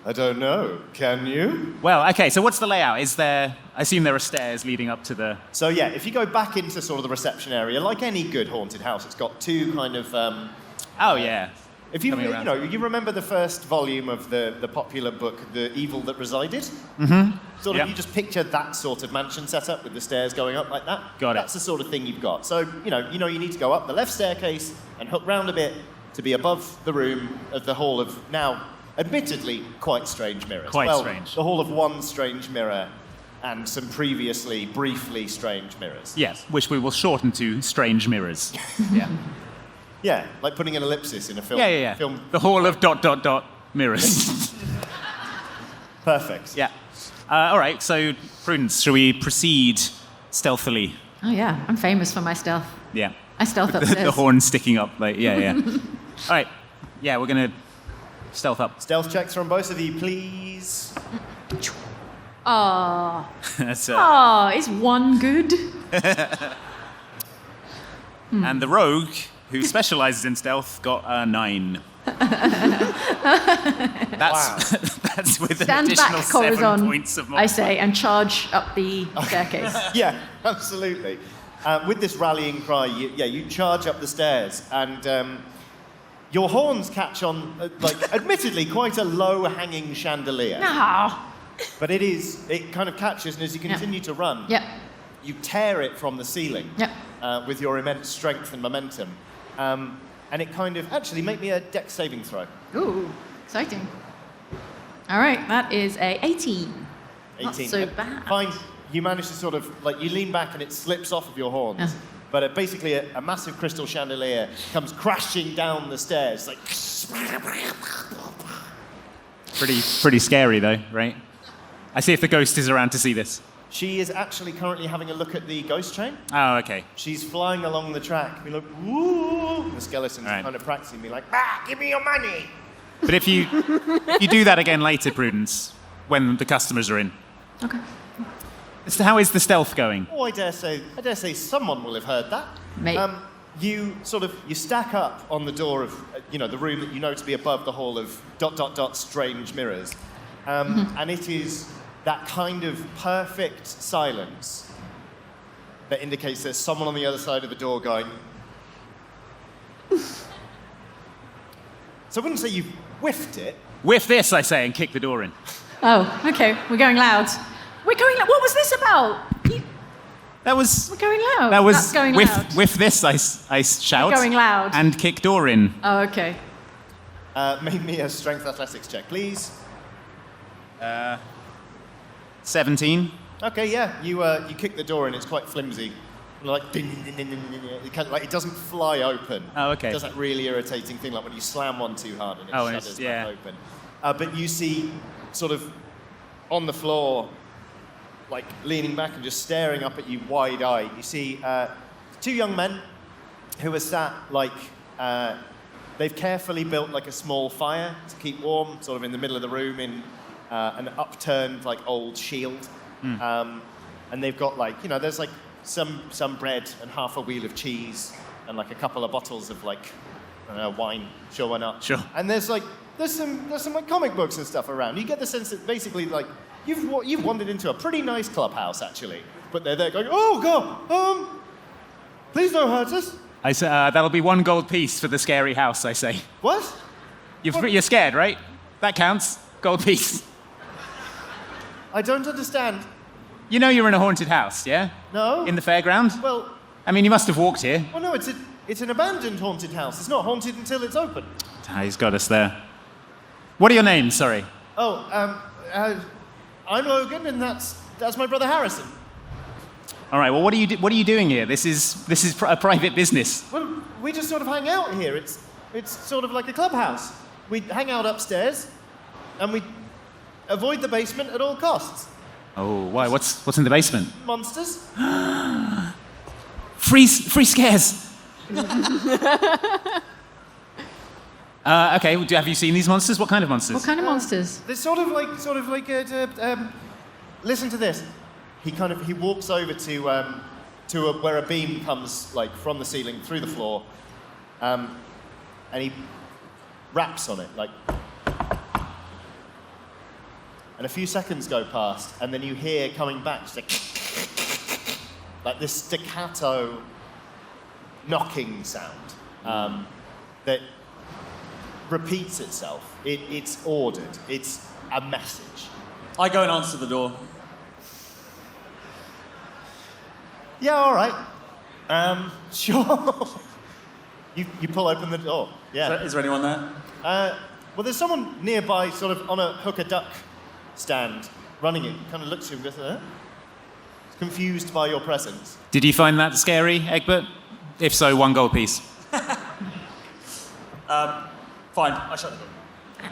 I don't know. Can you? Well, okay, so what's the layout? Is there... I assume there are stairs leading up to the... So yeah, if you go back into sort of the reception area, like any good haunted house, it's got two kind of... Oh, yeah. If you Coming around. you remember the first volume of the popular book, The Evil That Resided? Sort of, Yep. you just picture that sort of mansion setup with the stairs going up like that. Got it. That's the sort of thing you've got. So, you need to go up the left staircase and hook round a bit to be above the room of the hall of now, admittedly, quite strange mirrors. Quite well, strange. The hall of one strange mirror and some previously, briefly strange mirrors. Yes, which we will shorten to strange mirrors. Yeah. Yeah, like putting an ellipsis in a film. Yeah. Film. The hall of ... mirrors. Perfect. Yeah. All right, so Prudence, shall we proceed stealthily? Oh, yeah. I'm famous for my stealth. Yeah. I stealth The upstairs. horn sticking up, like, yeah. All right, yeah, we're going to stealth up. Stealth checks from both of you, please. Oh, That's, is one good? And the rogue, who specializes in stealth, got a 9. That's with an Stand additional back, 7 Corazon, points of I say, and charge up the staircase. Yeah, absolutely. With this rallying cry, you charge up the stairs, and your horns catch on, admittedly, quite a low-hanging chandelier. No. But it kind of catches, and as you continue to run, Yep. you tear it from the ceiling Yep. with your immense strength and momentum. And it kind of, actually, make me a dex saving throw. Ooh, exciting. All right, that is a 18. 18. Not so bad. Fine. You manage to sort of, you lean back and it slips off of your horns. Yeah. But basically, a massive crystal chandelier comes crashing down the stairs. Like, Pretty scary, though, right? I see if the ghost is around to see this. she is actually currently having a look at the ghost train. Oh, okay. She's flying along the track. We look, woo! The skeletons Right. are kind of practicing, be like, give me your money! But if you do that again later, Prudence, when the customers are in. Okay. So how is the stealth going? Oh, I dare say someone will have heard that. Mate. You stack up on the door of, the room that you know to be above the hall of ... strange mirrors. And it is that kind of perfect silence that indicates there's someone on the other side of the door going... So I wouldn't say you've whiffed it. Whiff this, I say, and kick the door in. Oh, okay. We're going loud. We're going loud. What was this about? That was... We're going loud. That was... That's going whiff, loud. whiff this, I shout. We're going loud. And kick door in. Oh, okay. Make me a strength athletics check, please. 17. Okay, yeah. You kick the door in. It's quite flimsy. Like ding, ding, ding, ding, ding. It doesn't fly open. Oh, okay. It does that really irritating thing like when you slam one too hard and it shudders back open. But you see, sort of, on the floor, like leaning back and just staring up at you wide-eyed. You see two young men who are sat like they've carefully built like a small fire to keep warm, sort of in the middle of the room in an upturned like old shield. And they've got like there's like some bread and half a wheel of cheese and like a couple of bottles of like I don't know, wine. Sure, why not? Sure. And there's some like comic books and stuff around. You get the sense that basically like you've wandered into a pretty nice clubhouse actually, but they're there going, oh god, please don't hurt us. I say that'll be 1 gold piece for the scary house. I say. What? You're scared, right? That counts. Gold piece. I don't understand. You know you're in a haunted house, yeah? No. In the fairground? Well, I mean, you must have walked here. well, no, it's an abandoned haunted house. It's not haunted until it's open. He's got us there. What are your names? Sorry. Oh, I'm Logan, and that's my brother Harrison. All right. Well, what are you doing here? This is a private business. Well, we just sort of hang out here. It's sort of like a clubhouse. We hang out upstairs, and we avoid the basement at all costs. Oh, why? What's in the basement? Monsters. Free scares. Okay. Have you seen these monsters? What kind of monsters? What kind of monsters? They're sort of like listen to this. He walks over to where a beam comes like from the ceiling through the floor, and he raps on it like. And a few seconds go past, and then you hear coming back just like this staccato knocking sound that repeats itself. It's ordered. It's a message. I go and answer the door. Yeah, all right. Sure. You pull open the door. Yeah. Is there anyone there? Well, there's someone nearby, sort of on a hook a duck stand, running it. Kind of looks at you and goes, confused by your presence. Did you find that scary, Egbert? If so, 1 gold piece. Fine, I shut the door.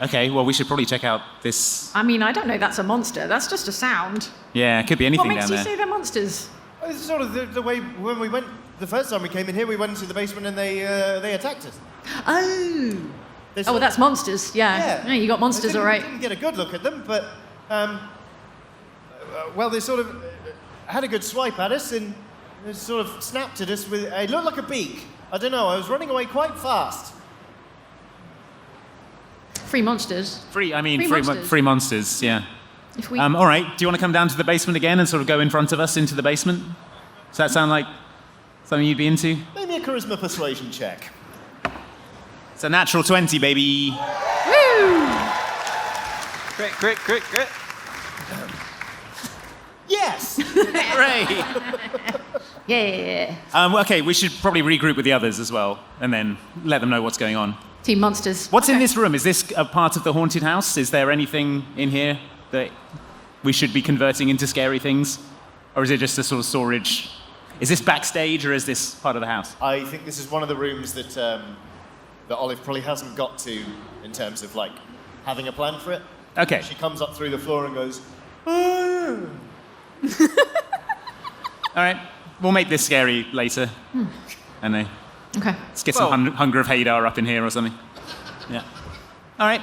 Okay. Well, we should probably check out this. I mean, I don't know. That's a monster. That's just a sound. Yeah, it could be anything What makes down you there. say they're monsters? It's sort of the way when we went the first time we came in here, we went into the basement and they attacked us. Oh. They Oh, sort well, that's monsters. Yeah. You got monsters, all right. Didn't get a good look at them, but well, they sort of had a good swipe at us and they sort of snapped at us with. It looked like a beak. I don't know. I was running away quite fast. Free monsters. Free monsters. free monsters. Yeah. If we. All right. Do you want to come down to the basement again and sort of go in front of us into the basement? Does that sound like something you'd be into? Make me a charisma persuasion check. It's a natural 20, baby. Woo! Crit. Yes. Hooray! Yeah. Okay, we should probably regroup with the others as well, and then let them know what's going on. Team monsters. What's in this room? Is this a part of the haunted house? Is there anything in here that we should be converting into scary things? Or is it just a sort of storage? Is this backstage, or is this part of the house? I think this is one of the rooms that that Olive probably hasn't got to in terms of like having a plan for it. Okay. She comes up through the floor and goes, "Ah." All right. We'll make this scary later. And then Okay. let's get some Hunger of Hadar up in here or something. Yeah. All right.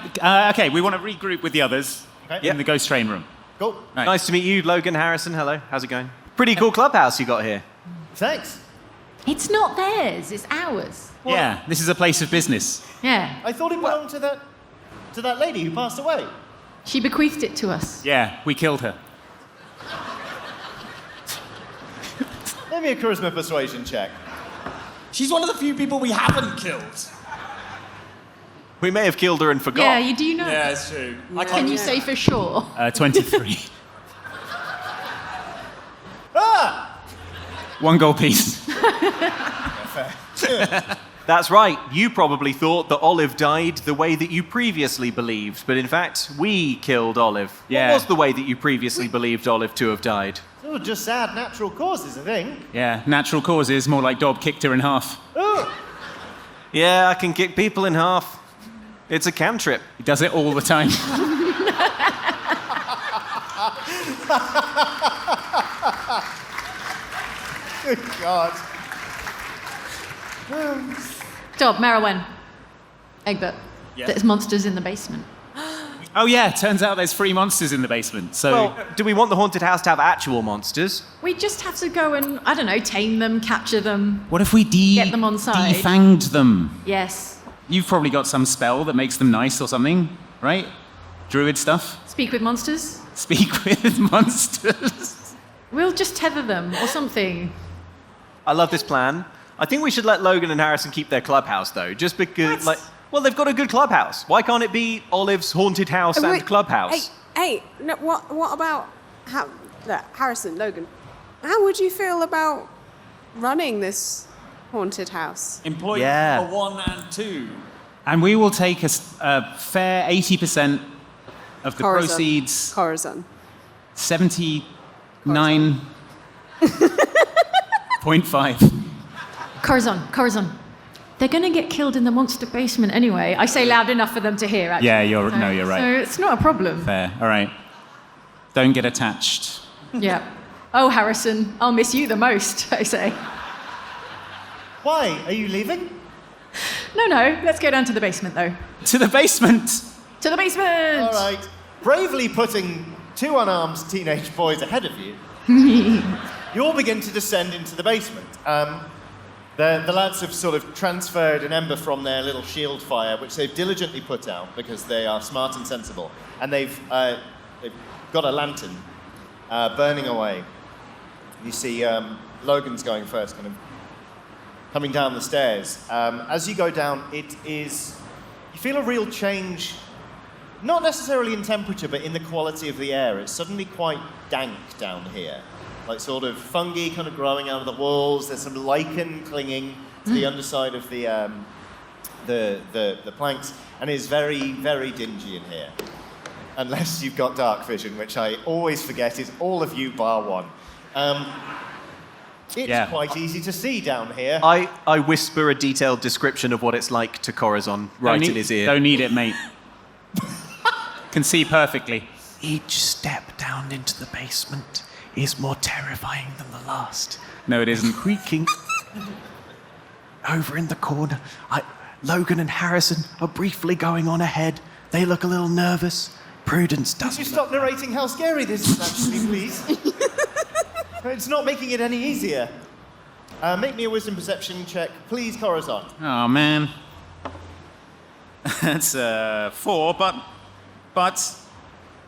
Okay, we want to regroup with the others Okay. in the ghost train room. Cool. Right. Nice to meet you, Logan Harrison. Hello. How's it going? Pretty cool clubhouse you got here. Thanks. It's not theirs, it's ours. Yeah, this is a place of business. Yeah. I thought it belonged to that lady who passed away. She bequeathed it to us. Yeah, we killed her. Give me a charisma persuasion check. She's one of the few people we haven't killed. We may have killed her and forgot. Yeah, you do know. Yeah, it's true. I Can you say for sure? 23. Ah! 1 gold piece. That's right. You probably thought that Olive died the way that you previously believed, but in fact, we killed Olive. Yeah. What was the way that you previously believed Olive to have died? Oh, just sad natural causes, I think. Yeah, natural causes, more like Dob kicked her in half. Oh, Yeah, I can kick people in half. It's a cantrip. He does it all the time. good God. Dob, Merriwen. Egbert. Yeah. There's monsters in the basement. Oh yeah, turns out there's 3 monsters in the basement. So Well, do we want the haunted house to have actual monsters? We just have to go and, I don't know, tame them, capture them. what if we Get them on side. defanged them? Yes. You've probably got some spell that makes them nice or something, right? Druid stuff? Speak with monsters. Speak with monsters. We'll just tether them or something. I love this plan. I think we should let Logan and Harrison keep their clubhouse, though, just because, well, they've got a good clubhouse. Why can't it be Olive's haunted house and Wait, clubhouse? Hey, no, what about Harrison, Logan? How would you feel about running this haunted house? Employee Yeah. number 1 and 2. And we will take a fair 80% of the Corazon. proceeds, Corazon. 79.5. Corazon. They're going to get killed in the monster basement anyway. I say loud enough for them to hear, actually. Yeah, you're right. So it's not a problem. Fair. All right. Don't get attached. Yeah. Oh, Harrison, I'll miss you the most, I say. Why? Are you leaving? No, let's go down to the basement, though. To the basement. To the basement! All right. Bravely putting 2 unarmed teenage boys ahead of you, you all begin to descend into the basement. The lads have sort of transferred an ember from their little shield fire, which they've diligently put out because they are smart and sensible. And they've got a lantern burning away. You see Logan's going first, kind of coming down the stairs. As you go down, you feel a real change, not necessarily in temperature, but in the quality of the air. It's suddenly quite dank down here. Like sort of fungi kind of growing out of the walls. There's some lichen clinging to the underside of the planks, and it's very, very dingy in here. Unless you've got dark vision, which I always forget is all of you bar one. It's quite easy to see down here. I whisper a detailed description of what it's like to Corazon right in his ear. Don't need it, mate. Can see perfectly. Each step down into the basement is more terrifying than the last. No, it isn't. Creaking. Over in the corner, Logan and Harrison are briefly going on ahead. They look a little nervous. Prudence Could you doesn't. stop narrating how scary this is, actually, please? It's not making it any easier. Make me a wisdom perception check, please, Corazon. Oh, man. That's 4, but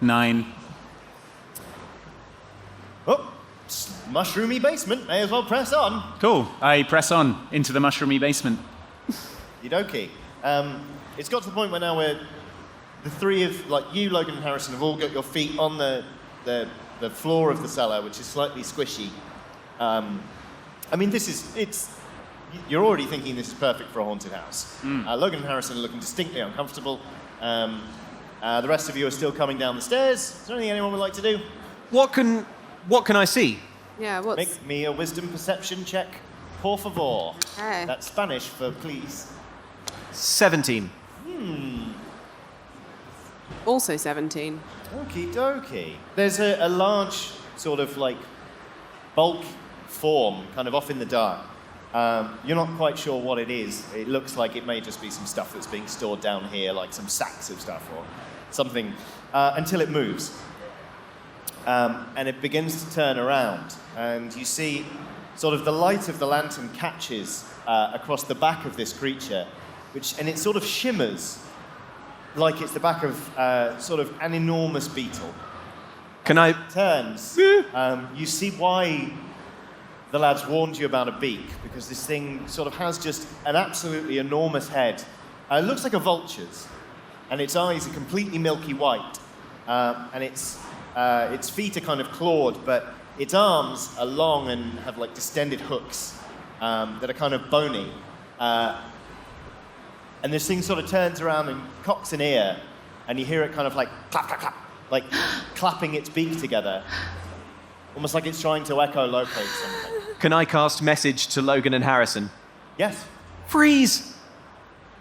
9. Oh, mushroomy basement. May as well press on. Cool. I press on into the mushroomy basement. Okie dokie. It's got to the point where now the three of, like you, Logan, and Harrison have all got your feet on the floor of the cellar, which is slightly squishy. I mean, you're already thinking this is perfect for a haunted house. Logan and Harrison are looking distinctly uncomfortable. The rest of you are still coming down the stairs. Is there anything anyone would like to do? What can I see? Yeah, what's... Make me a wisdom perception check, por favor. Hey. That's Spanish for please. 17. Also 17. Okie dokie. There's a large sort of like bulk form kind of off in the dark. You're not quite sure what it is. It looks like it may just be some stuff that's being stored down here, like some sacks of stuff or something, until it moves. and it begins to turn around. And you see sort of the light of the lantern catches across the back of this creature, and it sort of shimmers like it's the back of sort of an enormous beetle. Can I? Turns. You see why the lads warned you about a beak, because this thing sort of has just an absolutely enormous head. It looks like a vulture's, and its eyes are completely milky white, and its feet are kind of clawed, but its arms are long and have like distended hooks that are kind of bony. And this thing sort of turns around and cocks an ear, and you hear it kind of like clap, clap, clap, like clapping its beak together, almost like it's trying to echolocate something. Can I cast message to Logan and Harrison? Yes. Freeze!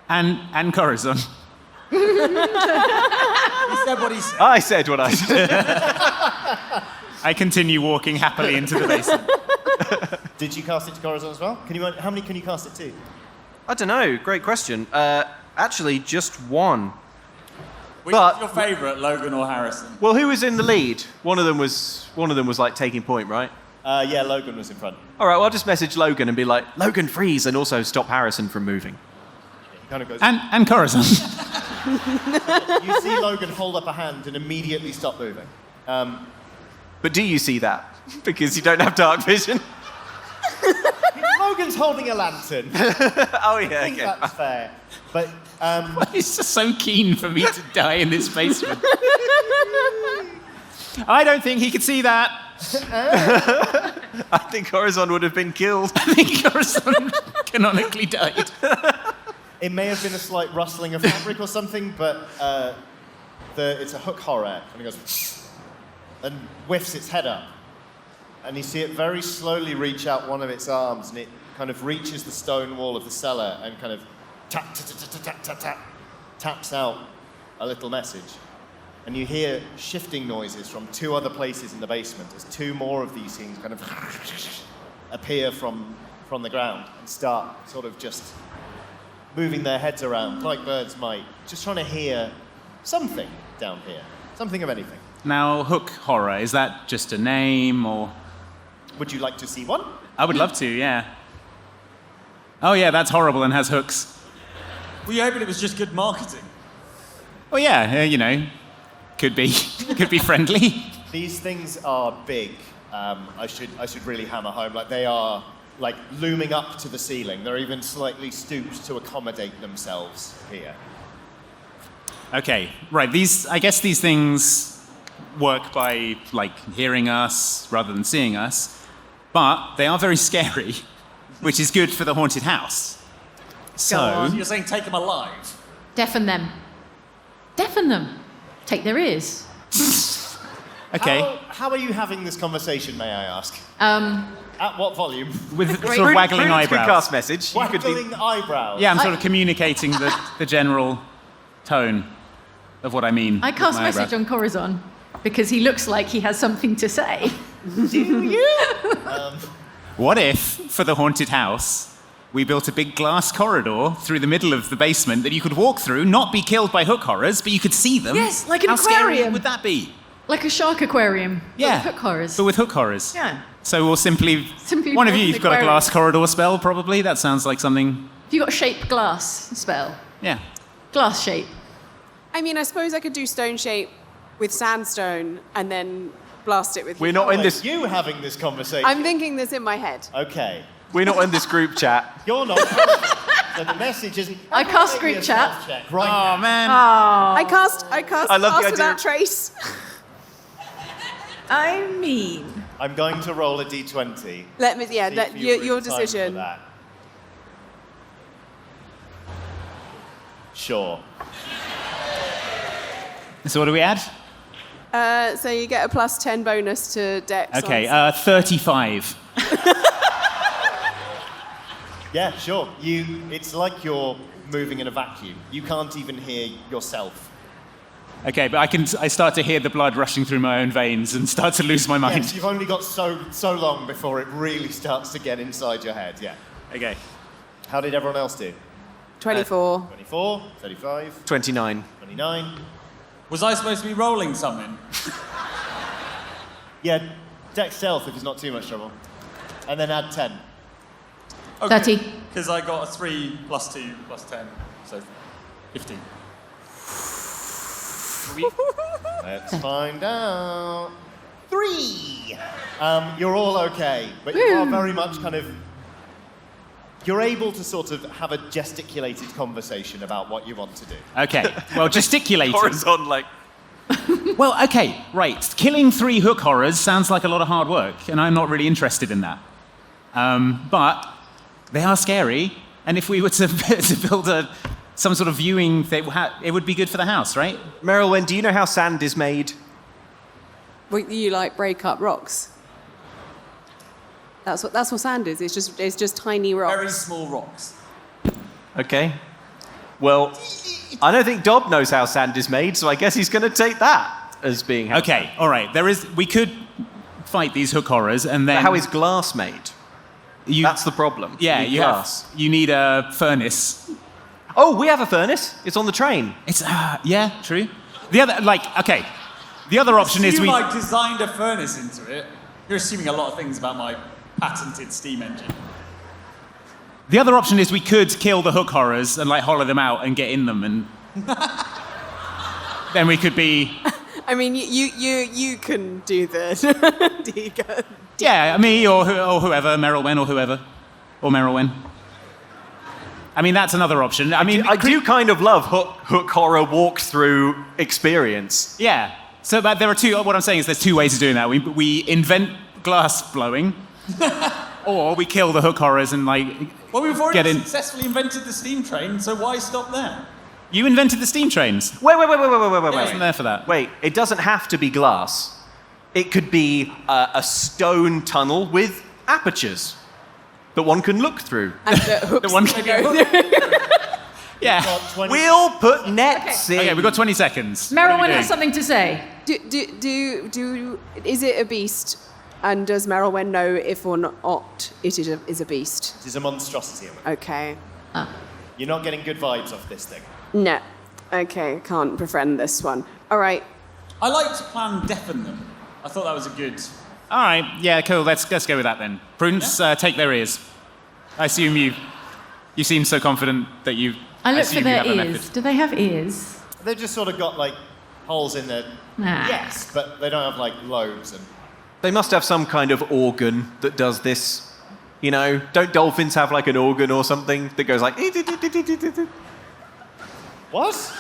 And Corazon. He said what he said. I said what I said. I continue walking happily into the basement. Did you cast it to Corazon as well? How many can you cast it to? I don't know. Great question. Actually, just one. Which is your favourite, Logan or Harrison? Well, who was in the lead? One of them was like taking point, right? Yeah, Logan was in front. All right. Well, I'll just message Logan and be like, Logan, freeze, and also stop Harrison from moving. He kind of goes. And Corazon. You see Logan hold up a hand and immediately stop moving. But do you see that? Because you don't have dark vision. Logan's holding a lantern. Oh yeah. I think that's fair. But He's just so keen for me to die in this basement. I don't think he could see that. I think Corazon would have been killed. I think Corazon canonically died. it may have been a slight rustling of fabric or something, but it's a hook horror, and it goes and whiffs its head up. And you see it very slowly reach out one of its arms, and it kind of reaches the stone wall of the cellar and kind of taps out a little message. And you hear shifting noises from two other places in the basement as two more of these things kind of appear from the ground and start sort of just moving their heads around like birds might, just trying to hear something down here, something of anything. Now, hook horror, is that just a name or? Would you like to see one? I would love to, yeah. Oh yeah, that's horrible and has hooks. Were you hoping it was just good marketing? Well, yeah, could be friendly. These things are big. I should really hammer home. Like they are like looming up to the ceiling. They're even slightly stooped to accommodate themselves here. Okay, right. I guess these things work by like hearing us rather than seeing us, but they are very scary, which is good for the haunted house. So you're saying take them alive? Deafen them. Deafen them. Take their ears. Okay. How are you having this conversation, may I ask? At what volume? With sort of waggling Prudence could eyebrows. cast message. You could be- Waggling eyebrows. Yeah, I'm sort of communicating the general tone of what I mean. I with cast my message eyebrows. on Corazon because he looks like he has something to say. Do you? What if, for the haunted house, we built a big glass corridor through the middle of the basement that you could walk through, not be killed by hook horrors, but you could see them? Yes, like an How scary aquarium. would that be? Like a shark aquarium. but Yeah. with hook horrors. But with hook horrors. Yeah. So we'll simply one of build you, an you've got a aquarium. glass corridor spell, probably. That sounds like something. Have you got a shaped glass spell? Yeah. Glass shape. I mean, I suppose I could do stone shape with sandstone and then blast it with. We're not in this. You having this conversation. I'm thinking this in my head. Okay. We're not in this group chat. You're not. So the message isn't. I cast Make me group a chat. stealth check right Oh, now. man. I cast I love the Pass idea Without of- Trace. I mean, I'm going to roll a d20. Let me. Yeah, See that, if you were your in time for decision. that. Sure. So what do we add? So you get a +10 bonus to Dex. Okay, on- 35. Yeah, sure. It's like you're moving in a vacuum. You can't even hear yourself. Okay, but I start to hear the blood rushing through my own veins and start to lose my mind. Yes, you've only got so long before it really starts to get inside your head. Yeah. Okay. How did everyone else do? 24. 24, 35, 29. 29. Was I supposed to be rolling something? Yeah, dex stealth if it's not too much trouble. And then add 10. 30. Because I got a 3 plus 2 plus 10, so 15. Let's find out. 3! You're all okay, but you are very much kind of... You're able to sort of have a gesticulated conversation about what you want to do. Okay. Well, gesticulating. Horizon, like. Well, okay, right. Killing 3 hook horrors sounds like a lot of hard work, and I'm not really interested in that. But they are scary, and if we were to build some sort of viewing thing, it would be good for the house, right? Merilwen, do you know how sand is made? You like break up rocks. That's what sand is. It's just tiny rocks. Very small rocks. Okay. Well, I don't think Dob knows how sand is made, so I guess he's going to take that as being how. Okay, all right. We could fight these hook horrors, and then... But how is glass made? That's the problem. Yeah, you need glass. You need a furnace. Oh, we have a furnace. It's on the train. It's yeah, true. The other, okay. The other option is I designed a furnace into it. You're assuming a lot of things about my patented steam engine. The other option is we could kill the hook horrors and hollow them out and get in them, and then we could be. I mean, you can do that. Yeah, me or whoever, Merilwen or whoever, or Merilwen. I mean, that's another option. I mean, I do kind of love hook horror walkthrough experience. Yeah. So, but there are two. What I'm saying is, there's 2 ways of doing that. We invent glass blowing, or we kill the hook horrors and Well, we've already successfully invented the steam train, so why stop there? You invented the steam trains. Wait. I wasn't there for that. Wait, it doesn't have to be glass. It could be a stone tunnel with apertures that one can look through. And the hooks one that go through. Yeah. We'll put nets in. Okay, we've got 20 seconds. Merilwen has something to say. Is it a beast? And does Merilwen know if or not it is a beast? It is a monstrosity. Okay. You're not getting good vibes off this thing. No. Okay, can't befriend this one. All right. I like to plan deafen them. I thought that was a good... All right, yeah, cool. Let's go with that then. Prudence, take their ears. I assume you seem so confident that you. I look for assume you their have a ears. method. Do they have ears? They've just sort of got holes in their... Nah. Yes, but they don't have lobes and... They must have some kind of organ that does this. You know, don't dolphins have an organ or something that goes like... What?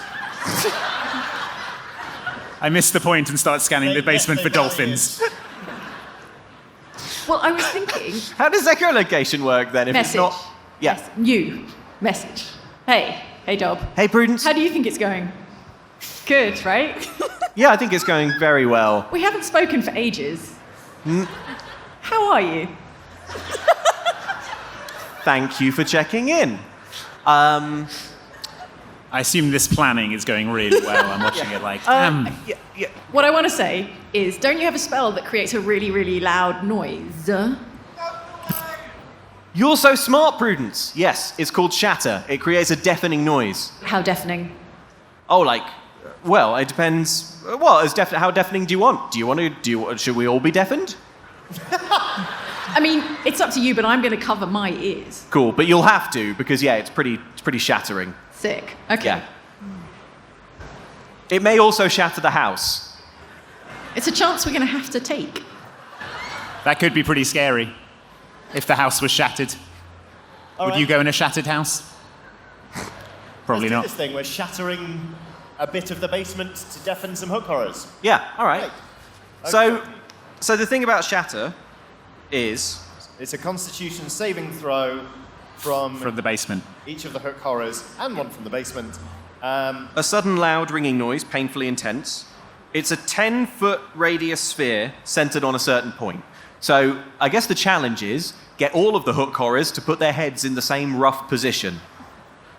I missed the point and start scanning the basement for dolphins. Well, I was thinking. How does echolocation work then? If Message. it's not. Yeah. Yes, you. Message. Hey, Dob. Hey, Prudence. How do you think it's going? Good, right? Yeah, I think it's going very well. We haven't spoken for ages. How are you? Thank you for checking in. I assume this planning is going really well. I'm watching it Yeah. What I want to say is, don't you have a spell that creates a really, really loud noise? You're so smart, Prudence. Yes, it's called shatter. It creates a deafening noise. How deafening? Oh, well, it depends. Well, how deafening do you want? Should we all be deafened? I mean, it's up to you, but I'm going to cover my ears. Cool, but you'll have to because it's pretty shattering. Sick. Okay. Yeah. It may also shatter the house. It's a chance we're going to have to take. That could be pretty scary. If the house was shattered. Would you go in a shattered house? Probably Let's do not. this thing. We're shattering a bit of the basement to deafen some hook horrors. Yeah, all right. Okay. So the thing about shatter is... It's a constitution saving throw from the basement. each of the hook horrors and one from the basement. A sudden loud ringing noise, painfully intense. It's a 10-foot radius sphere centered on a certain point. So I guess the challenge is get all of the hook horrors to put their heads in the same rough position.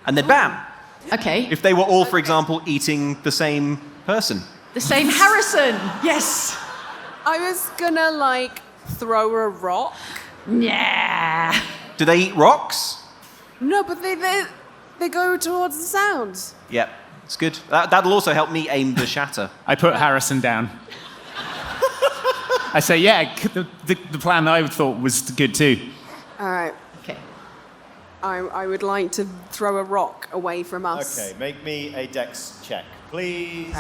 And then bam! Okay. If they were all, for example, eating the same person. The same Harrison. Yes. I was gonna throw a rock. Yeah. Do they eat rocks? No, but they go towards the sounds. Yep, it's good. That'll also help me aim the shatter. I put Harrison down. I say, yeah, the plan that I thought was good too. All right. Okay. I would like to throw a rock away from us. Okay, make me a dex check, please.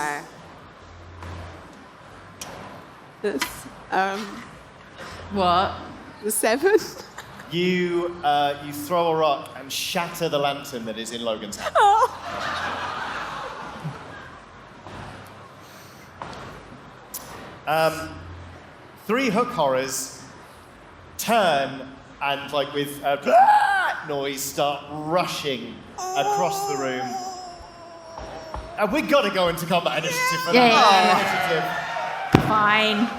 This, What? the 7. You throw a rock and shatter the lantern that is in Logan's hand. Three hook horrors turn and, like, with a noise, start rushing across the room. And we got to go into combat initiative for that. Initiative. Fine.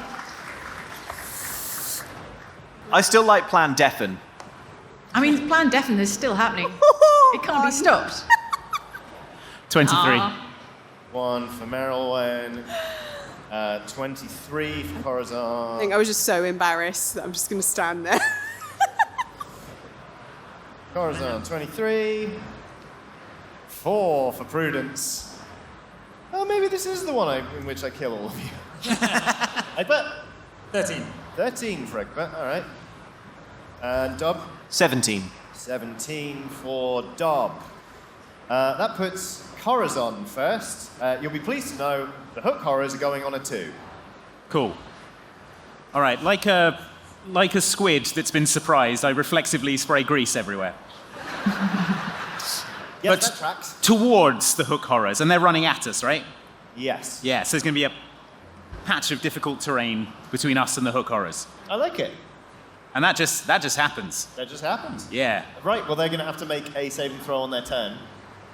I still like Plan Deafen. I mean, Plan Deafen is still happening. It can't be stopped. 23. One for Merylwen. 23 for I Corazon. think I was just so embarrassed that I'm just going to stand there. Corazon, 23. 4 for Prudence. Oh, maybe this is the one in which I kill all of you. Egbert? 13. 13 for Egbert, all right. And Dob? 17. 17 for Dob. That puts Corazon first. You'll be pleased to know the hook horrors are going on a 2. Cool. All right, like a squid that's been surprised, I reflexively spray grease everywhere. Yes, But- that tracks. Towards the hook horrors, and they're running at us, right? Yes. Yeah, so there's going to be a patch of difficult terrain between us and the hook horrors. I like it. And that just happens. That just happens. Yeah. Right, well, they're going to have to make a saving throw on their turn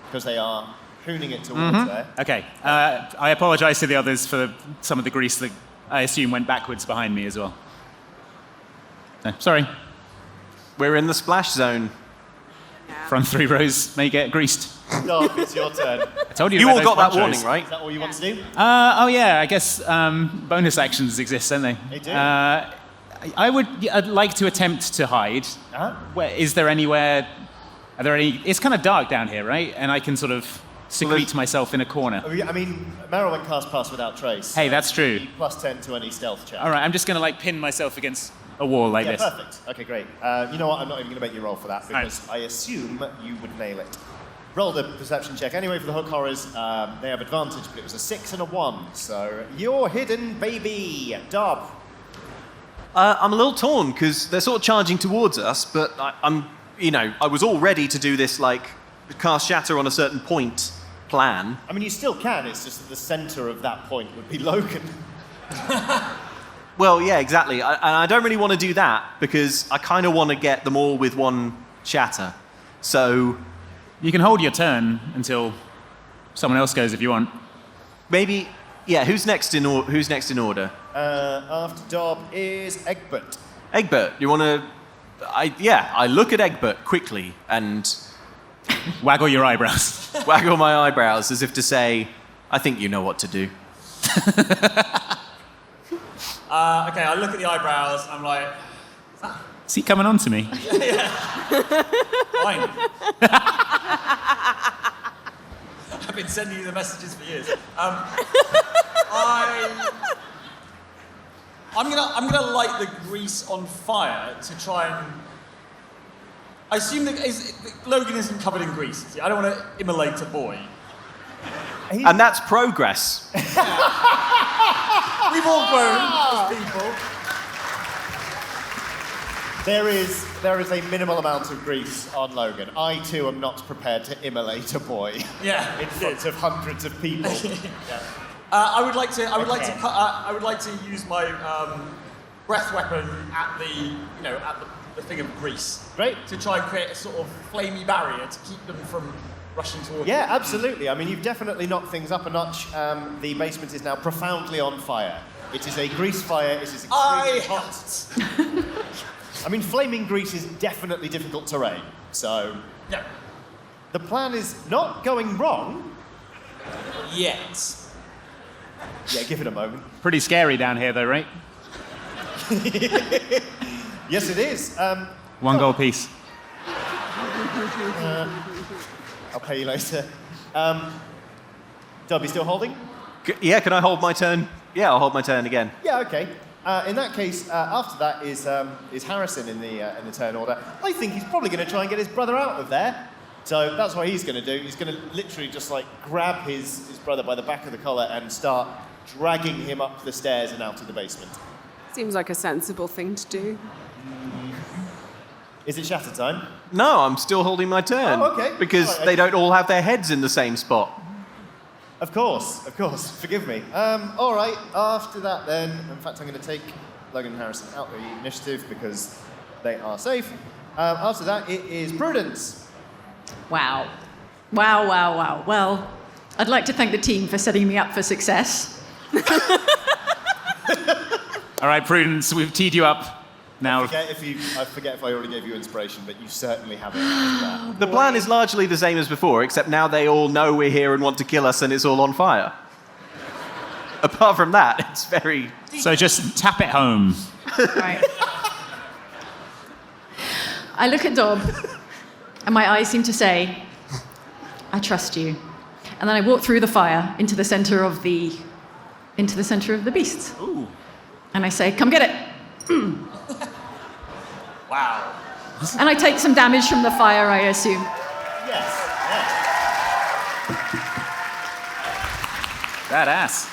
because they are hooning it towards there. Okay. I apologize to the others for some of the grease that I assume went backwards behind me as well. No, sorry. We're in the splash zone. Front 3 rows may get greased. Dob, it's your turn. I told you You about all those got that ponchos. warning, right? Is that all you want to do? Oh yeah, I guess bonus actions exist, don't they? They do. I'd like to attempt to hide. Uh-huh. Where is there anywhere? Are there any? It's kind of dark down here, right? And I can sort of secrete myself in a corner. I mean, Merylwen cast Pass Without Trace. Hey, that's true. Plus 10 to any stealth check. All right, I'm just gonna like pin myself against a wall like Yeah, this. perfect. Okay, great. You know what? I'm not even going to make you roll for that because I assume you would nail it. Roll the perception check. Anyway, for the hook horrors, they have advantage, but it was a 6 and a 1. So you're hidden, baby. Dob. I'm a little torn because they're sort of charging towards us, but I was all ready to do this like cast shatter on a certain point plan. I mean, you still can. It's just that the center of that point would be Logan. Well, yeah, exactly. And I don't really want to do that because I kind of want to get them all with one shatter. So You can hold your turn until someone else goes if you want. maybe, yeah. Who's next in order? After Dob is Egbert. Egbert, you want to? I look at Egbert quickly and Waggle your eyebrows. waggle my eyebrows as if to say, I think you know what to do. Okay, I look at the eyebrows and I'm like, Is he coming on to me? fine. I've been sending you the messages for years. I'm gonna light the grease on fire to try and. I assume that Logan isn't covered in grease. See, I don't want to immolate a boy. And that's progress. We've all grown as people. There is a minimal amount of grease on Logan. I too am not prepared to immolate a boy Yeah. in front of hundreds of people. I would like to use my breath weapon at the thing of grease. Great. To try and create a sort of flamey barrier to keep them from rushing towards Yeah, me. absolutely. I mean, you've definitely knocked things up a notch. The basement is now profoundly on fire. It is a grease fire. It is extremely hot. I mean, flaming grease is definitely difficult terrain. So Yeah. the plan is not going wrong. Yet. Yeah, give it a moment. Pretty scary down here, though, right? Yes, it is. One gold piece. I'll pay you later. Dub, you still holding? Yeah, can I hold my turn? Yeah, I'll hold my turn again. Yeah, okay. In that case, after that is Harrison in the turn order. I think he's probably going to try and get his brother out of there. So that's what he's going to do. He's going to literally just like grab his brother by the back of the collar and start dragging him up the stairs and out of the basement. Seems like a sensible thing to do. Is it shatter time? No, I'm still holding my turn. Oh, okay. Because All right, they don't all have their heads in the same spot. Of course. Forgive me. All right, after that then, in fact, I'm going to take Logan and Harrison out of the initiative because they are safe. After that, it is Prudence. Wow. Well, I'd like to thank the team for setting me up for success. All right, Prudence, we've teed you up. Now, I forget if I already gave you inspiration, but you certainly have it. The plan is largely the same as before, except now they all know we're here and want to kill us and it's all on fire. Apart from that, it's very... so just tap it home. Right. I look at Dob, and my eyes seem to say, I trust you. And then I walk through the fire into the center of the beasts. Ooh. And I say, come get it. Wow. And I take some damage from the fire, I assume. Yes. Badass.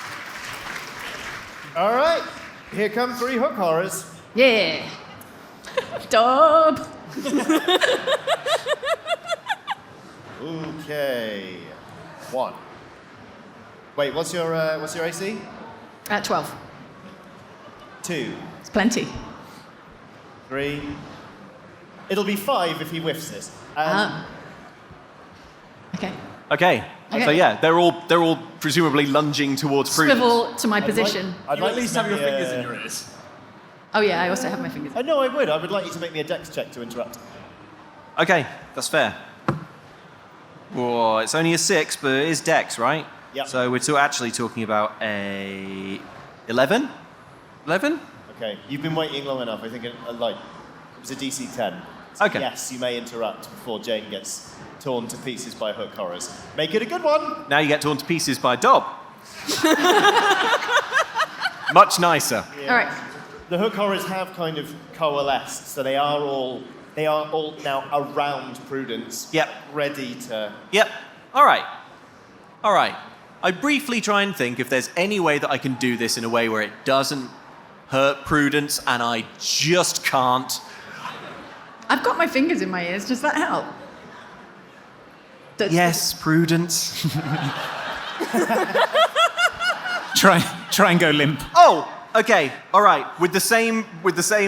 All right, here come 3 hook horrors. Yeah. Dob. Okay. 1. Wait, what's your AC? At 12. 2. It's plenty. 3. It'll be 5 if he whiffs this. Okay. Okay. So yeah, they're all presumably lunging towards Prudence. Swivel to my position. I'd You like at least to have your make me fingers a- in your ears. Oh yeah, I also have my fingers. No, I would. I would like you to make me a dex check to interrupt. Okay, that's fair. Whoa, it's only a 6, but it is Dex, right? Yep. So we're actually talking about a 11? 11? Okay, you've been waiting long enough. I think it was a DC 10. So Okay. yes, you may interrupt before Jane gets torn to pieces by hook horrors. Make it a good one. Now you get torn to pieces by Dob. Much nicer. Yeah. All right. The hook horrors have kind of coalesced, so they are all now around Prudence. Yep. Ready to. Yep. All right. I briefly try and think if there's any way that I can do this in a way where it doesn't hurt Prudence, and I just can't. I've got my fingers in my ears. Does that help? Yes, Prudence. Try and go limp. Oh, okay, all right. With the same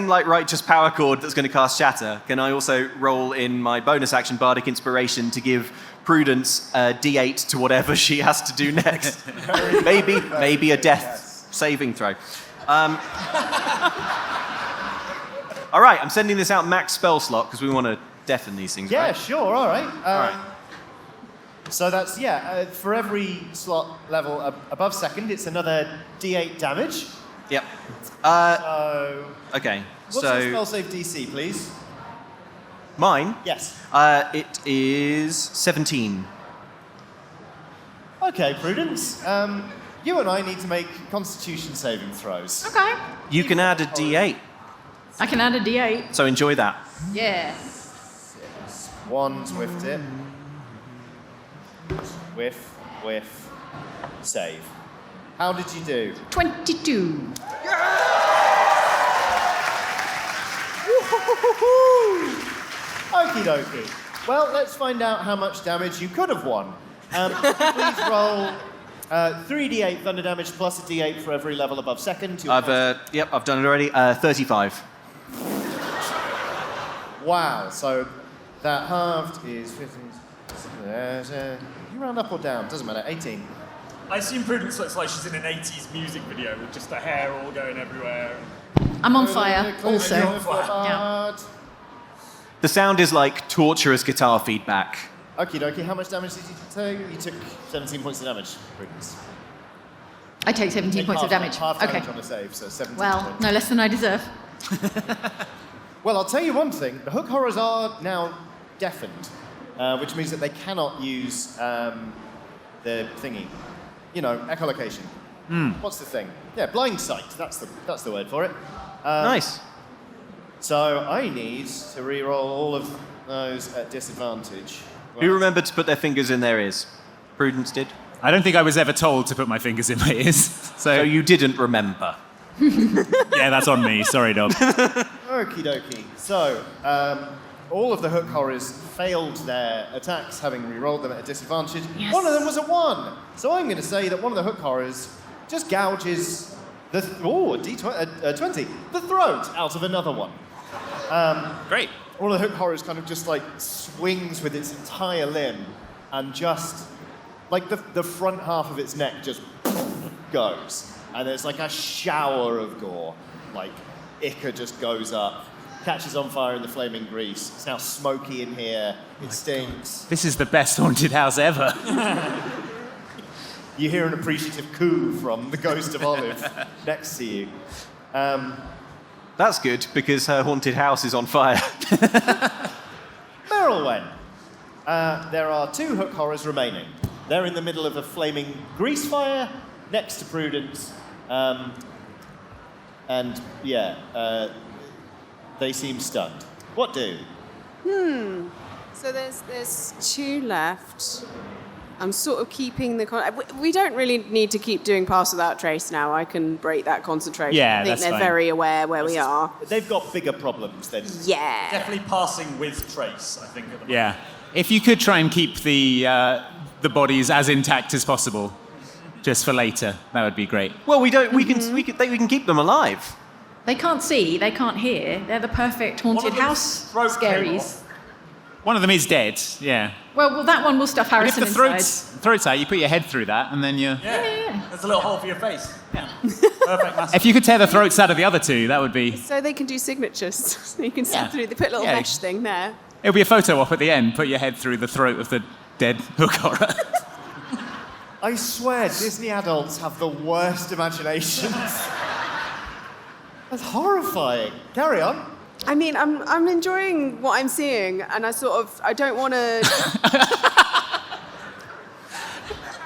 like righteous power chord that's going to cast Shatter, can I also roll in my bonus action Bardic Inspiration to give Prudence a D8 to whatever she has to do next? maybe a death saving throw. All right, I'm sending this out max spell slot because we want to deafen these things. Yeah, right? sure. All right. All right. So that's for every slot level above second, it's another D8 damage. Yep. Okay. What's so your spell save DC, please? mine. Yes. It is 17. Okay, Prudence. You and I need to make Constitution saving throws. Okay. You can add a D8, I can add a D8. so enjoy that. Yeah. 1 whiffed it. Whiff, save. How did you do? 22. Okie dokie. Well, let's find out how much damage you could have won. Please roll 3d8 thunder damage plus a d8 for every level above second. I've done it already. 35. Wow, so that halved is 15. You round up or down, doesn't matter. 18. I assume Prudence looks like she's in an 80s music video with just her hair all going everywhere. I'm on fire also. Yeah. The sound is like torturous guitar feedback. Okie dokie, how much damage did you take? You took 17 points of damage, Prudence. I take 17 points of damage. Half Okay. damage on the save, so 17 Well, points. no less than I deserve. Well, I'll tell you one thing. The hook horrors are now deafened, which means that they cannot use the thingy. You know, echolocation. What's the thing? Yeah, blind sight. That's the word for it. Nice. So I need to re-roll all of those at disadvantage. Who remembered to put their fingers in their ears? Prudence did. I don't think I was ever told to put my fingers in my ears. So you didn't remember. Yeah, that's on me. Sorry, dog. Okie dokie. So, all of the hook horrors failed their attacks, having re-rolled them at a disadvantage. Yes. One of them was a 1. So I'm going to say that one of the hook horrors just gouges the 20, the throat out of another one. Great. One of the hook horrors kind of just like swings with its entire limb and just, like the front half of its neck just goes. And there's like a shower of gore. Like, ichor just goes up, catches on fire in the flaming grease. It's now smoky in here. It stinks. This is the best haunted house ever. You hear an appreciative coo from the ghost of Olive next to you. That's good, because her haunted house is on fire. Merylwen. There are 2 hook horrors remaining. They're in the middle of a flaming grease fire next to Prudence. They seem stunned. What do? So there's 2 left. I'm sort of keeping the... we don't really need to keep doing Pass Without Trace now. I can break that concentration. Yeah, I think that's they're fine. very aware where we are. They've got bigger problems than... Yeah. Definitely passing with Trace, I think. At the moment. Yeah. If you could try and keep the bodies as intact as possible, just for later, that would be great. Well, we can keep them alive. They can't see, they can't hear. They're the perfect haunted One of them's house throat came scaries. off. One of them is dead, yeah. Well, that one will stuff But if Harrison the inside. throat's out, you put your head through that, and then you're... Yeah. There's a little hole for your face. Yeah. Perfect. Massive. If you could tear the throats out of the other 2, that would be... So they can do signatures. So you can see Yeah. through. They put a little Yeah. mesh thing there. It'll be a photo op at the end. Put your head through the throat of the dead hook horror. I swear, Disney adults have the worst imaginations. That's horrifying. Carry on. I mean, I'm enjoying what I'm seeing, and I don't want to...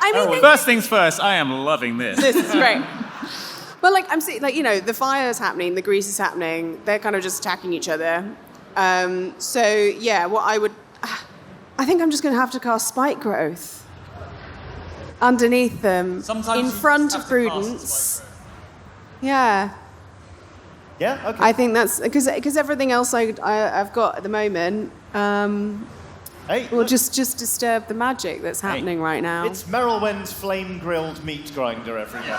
I mean, First things first, I am loving this. this is great. Well, like, I'm seeing, like, the fire's happening, the grease is happening, they're kind of just attacking each other. So, yeah, I think I'm just going to have to cast Spike Growth underneath them, Sometimes in you front just of have to cast Prudence. Spike Yeah. Yeah, okay. I think that's because everything else I've got at the moment Hey, will look, just disturb the magic that's happening right now. it's Merylwen's flame-grilled meat grinder, everyone.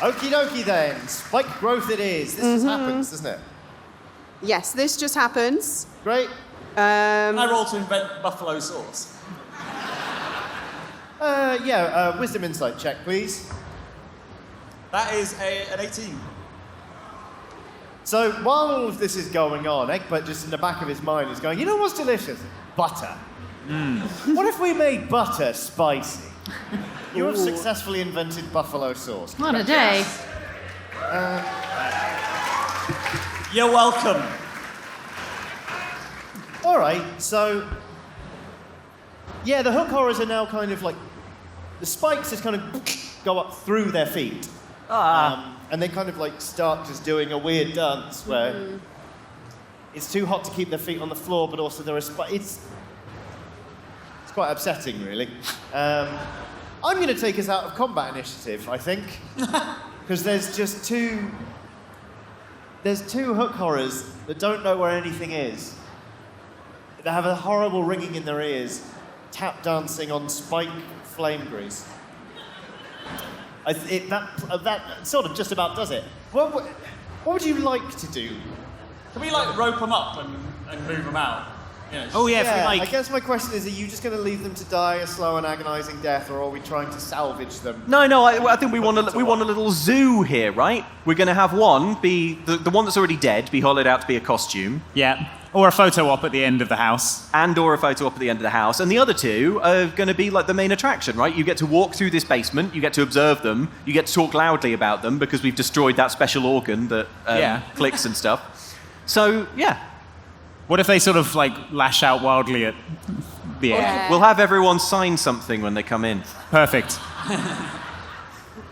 Okie dokie then. Spike growth it is. This just happens, doesn't it? Yes, this just happens. Great. I roll to invent buffalo sauce. Wisdom insight check, please. That is an 18. So while all of this is going on, Egbert just in the back of his mind is going, you know what's delicious? Butter. What if we made butter spicy? You have successfully invented buffalo sauce. What a day. You're welcome. All right, so yeah, the hook horrors are now kind of like the spikes just kind of go up through their feet, and they kind of like start just doing a weird dance where it's too hot to keep their feet on the floor, but also there are it's quite upsetting, really. I'm going to take us out of combat initiative, I think, because there's two hook horrors that don't know where anything is. They have a horrible ringing in their ears, tap dancing on spike flame grease. That sort of just about does it. What would you like to do? Can we like rope them up and move them out? You know, Oh yeah, if we I like. guess my question is, are you just going to leave them to die a slow and agonising death, or are we trying to salvage them? No, I think we want a little zoo here, right? We're going to have one be the one that's already dead, be hollowed out to be a costume, Yeah, or a photo op at the end of the house. and or a photo op at the end of the house, and the other two are going to be like the main attraction, right? You get to walk through this basement, you get to observe them, you get to talk loudly about them because we've destroyed that special organ that clicks and stuff. So yeah, What if they sort of like lash out wildly at the egg. Yeah. We'll have everyone sign something when they come in. Perfect.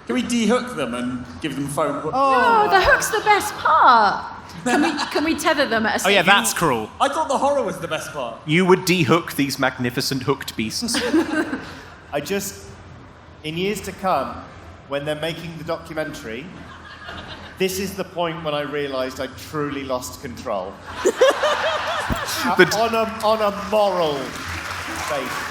Can we de-hook them and give them foam hooks? No, the hook's the best part. Can we tether them at a Oh yeah, safe- that's cruel. I thought the horror was the best part. You would de-hook these magnificent hooked beasts. I just, in years to come, when they're making the documentary, this is the point when I realised I truly lost control. on a moral basis.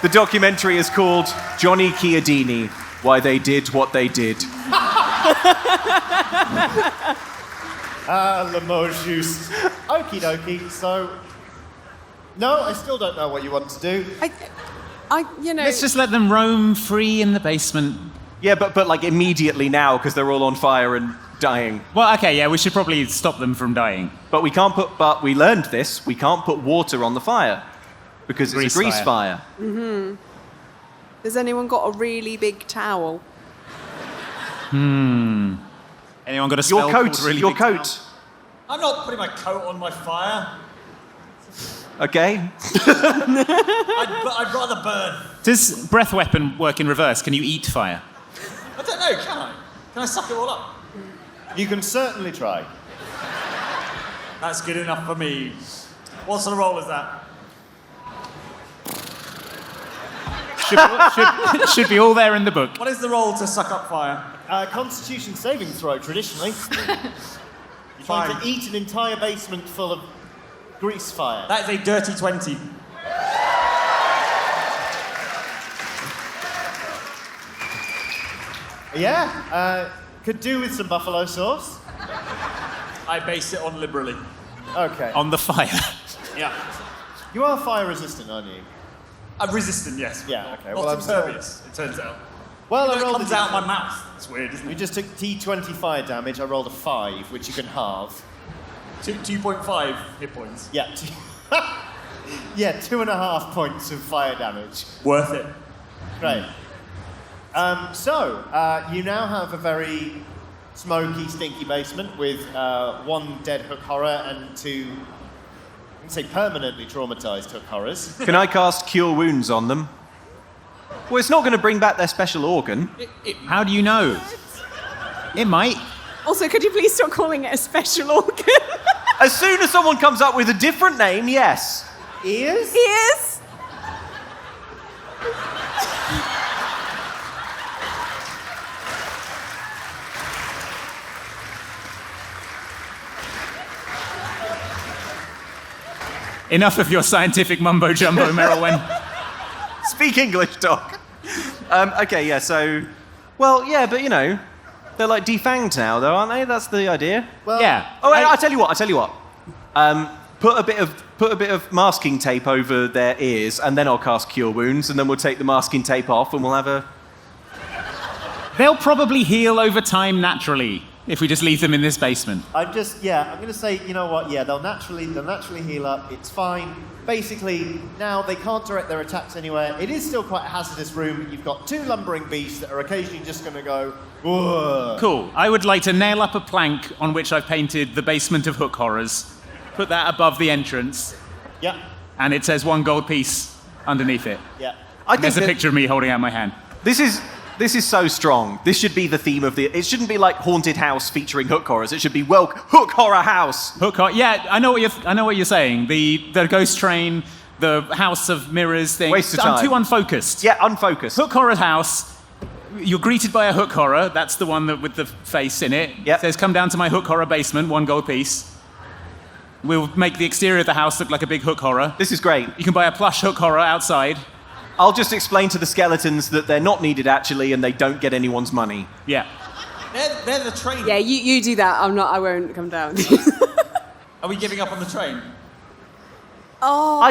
The documentary is called Johnny Chiodini, Why They Did What They Did. Le mot juste. Okie dokie. So, no, I still don't know what you want to do. Let's just let them roam free in the basement. Yeah, but like immediately now, because they're all on fire and dying. Well, okay, yeah, we should probably stop them from dying. But we learned this, we can't put water on the fire. Because it's a grease fire. Has anyone got a really big towel? Anyone got a spell Your coat, called really your big coat. towel? I'm not putting my coat on my fire. Okay. I'd rather burn. Does breath weapon work in reverse? Can you eat fire? I don't know, can I? Can I suck it all up? You can certainly try. That's good enough for me. What sort of roll is that? Should be all there in the book. What is the roll to suck up fire? Constitution saving throw, traditionally. You're trying to eat an entire basement full of grease fire. That is a dirty 20. Yeah, could do with some buffalo sauce. I base it on liberally. Okay. On the fire. Yeah. You are fire resistant, aren't you? I'm resistant, yes. Yeah, okay. Not Well, I'm impervious, it turns out. Well, I It rolled comes a out my mouth. It's weird, isn't We it? just took T20 fire damage. I rolled a 5, which you can halve. 2.5 hit points. Yeah. Yeah, 2.5 points of fire damage. Worth it. Great. So, you now have a very smoky, stinky basement with one dead hook horror and two, I can say permanently traumatized hook horrors. Can I cast Cure Wounds on them? Well, it's not going to bring back their special organ. How do you know? It might. Also, could you please stop calling it a special organ? As soon as someone comes up with a different name, yes. Ears? Ears? Enough of your scientific mumbo jumbo, Merylwen. Speak English, Doc. Okay, yeah, so... Well, yeah, but you know, they're like defanged now, though, aren't they? That's the idea. Well, Yeah. Oh, wait, I'll tell you what. Put a bit of masking tape over their ears, and then I'll cast Cure Wounds, and then we'll take the masking tape off, and we'll have a... They'll probably heal over time naturally if we just leave them in this basement. I'm going to say, you know what, yeah, they'll naturally heal up, it's fine. Basically, now they can't direct their attacks anywhere. It is still quite a hazardous room. You've got two lumbering beasts that are occasionally just going to go, whoa. Cool. I would like to nail up a plank on which I've painted the basement of hook horrors, put that above the entrance, Yeah, and it says 1 gold piece underneath it. yeah. I think There's a that picture of me holding out my hand. this is so strong. This should be the theme of the... It shouldn't be like Haunted House featuring hook horrors. It should be Hook Horror House. Hook horror. Yeah, I know what you're saying. The ghost train, the house of mirrors thing. Waste of I'm time. too unfocused. Yeah, unfocused. Hook horror house. You're greeted by a hook horror. That's the one with the face in it. Yep. It says, come down to my hook horror basement, 1 gold piece. We'll make the exterior of the house look like a big hook horror. This is great. You can buy a plush hook horror outside. I'll just explain to the skeletons that they're not needed actually, and they don't get anyone's money. Yeah. They're the train. Yeah, you do that. I won't come down. Are we giving up on the train? Oh.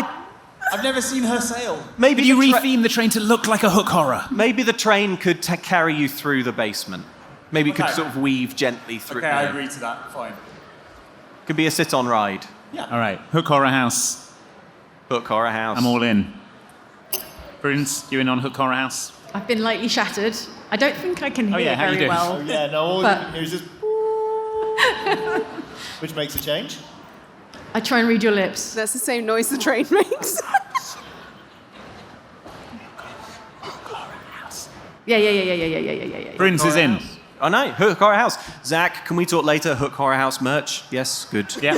I've never seen her sail. Maybe But you the retheme the train to look like a hook horror. Maybe the train could carry you through the basement. Maybe it could Okay. sort of weave gently through. Okay, I agree to that. Fine. Could be a sit-on ride. All right, hook horror house. Hook Horror House. I'm all in. Prudence, you in on hook horror house? I've been lightly shattered. I don't think I can hear yeah, how you very doing? well. Oh, yeah, no, all But- you can hear is just... Which makes a change. I try and read your lips. That's the same noise the train makes. Yeah. Prince is in. Oh no, Hook Horror House. Zach, can we talk later? Hook Horror House merch? Yes, good. Yeah.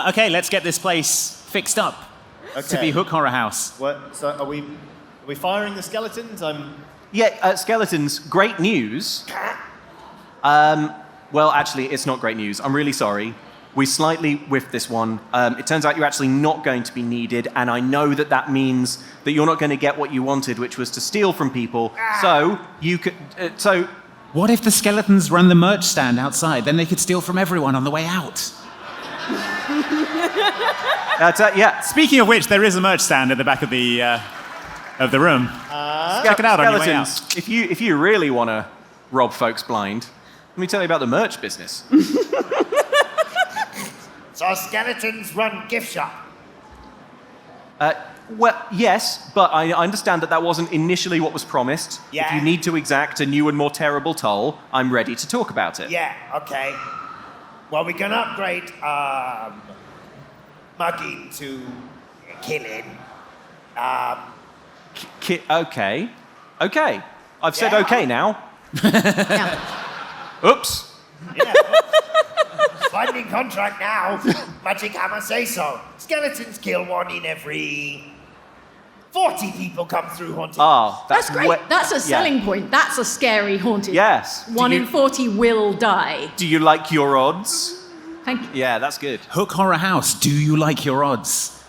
Okay, let's get this place fixed up to be Hook Horror House. What? So are we firing the skeletons? Yeah, skeletons, great news. Well, actually, it's not great news. I'm really sorry. We slightly whiffed this one. It turns out you're actually not going to be needed, and I know that that means that you're not going to get what you wanted, which was to steal from people. So you could. What if the skeletons run the merch stand outside? Then they could steal from everyone on the way out. Yeah. Speaking of which, there is a merch stand at the back of the room. Check it out on your way out. Skeletons, if you really want to rob folks blind, let me tell you about the merch business. So skeletons run gift shop. Well, yes, but I understand that wasn't initially what was promised. Yeah. If you need to exact a new and more terrible toll, I'm ready to talk about it. Yeah, okay. Well, we can upgrade mugging to killing. Okay. I've said Yeah. okay now. Yeah. Oops. Yeah. Binding contract now. Magic Hammer say so. Skeletons kill one in every 40 people come through haunted. Ah, That's great. That's a selling point. That's a scary haunted. Yes. One in 40 will die. Do you like your odds? Thank you. Yeah, that's good. Hook Horror House, do you like your odds?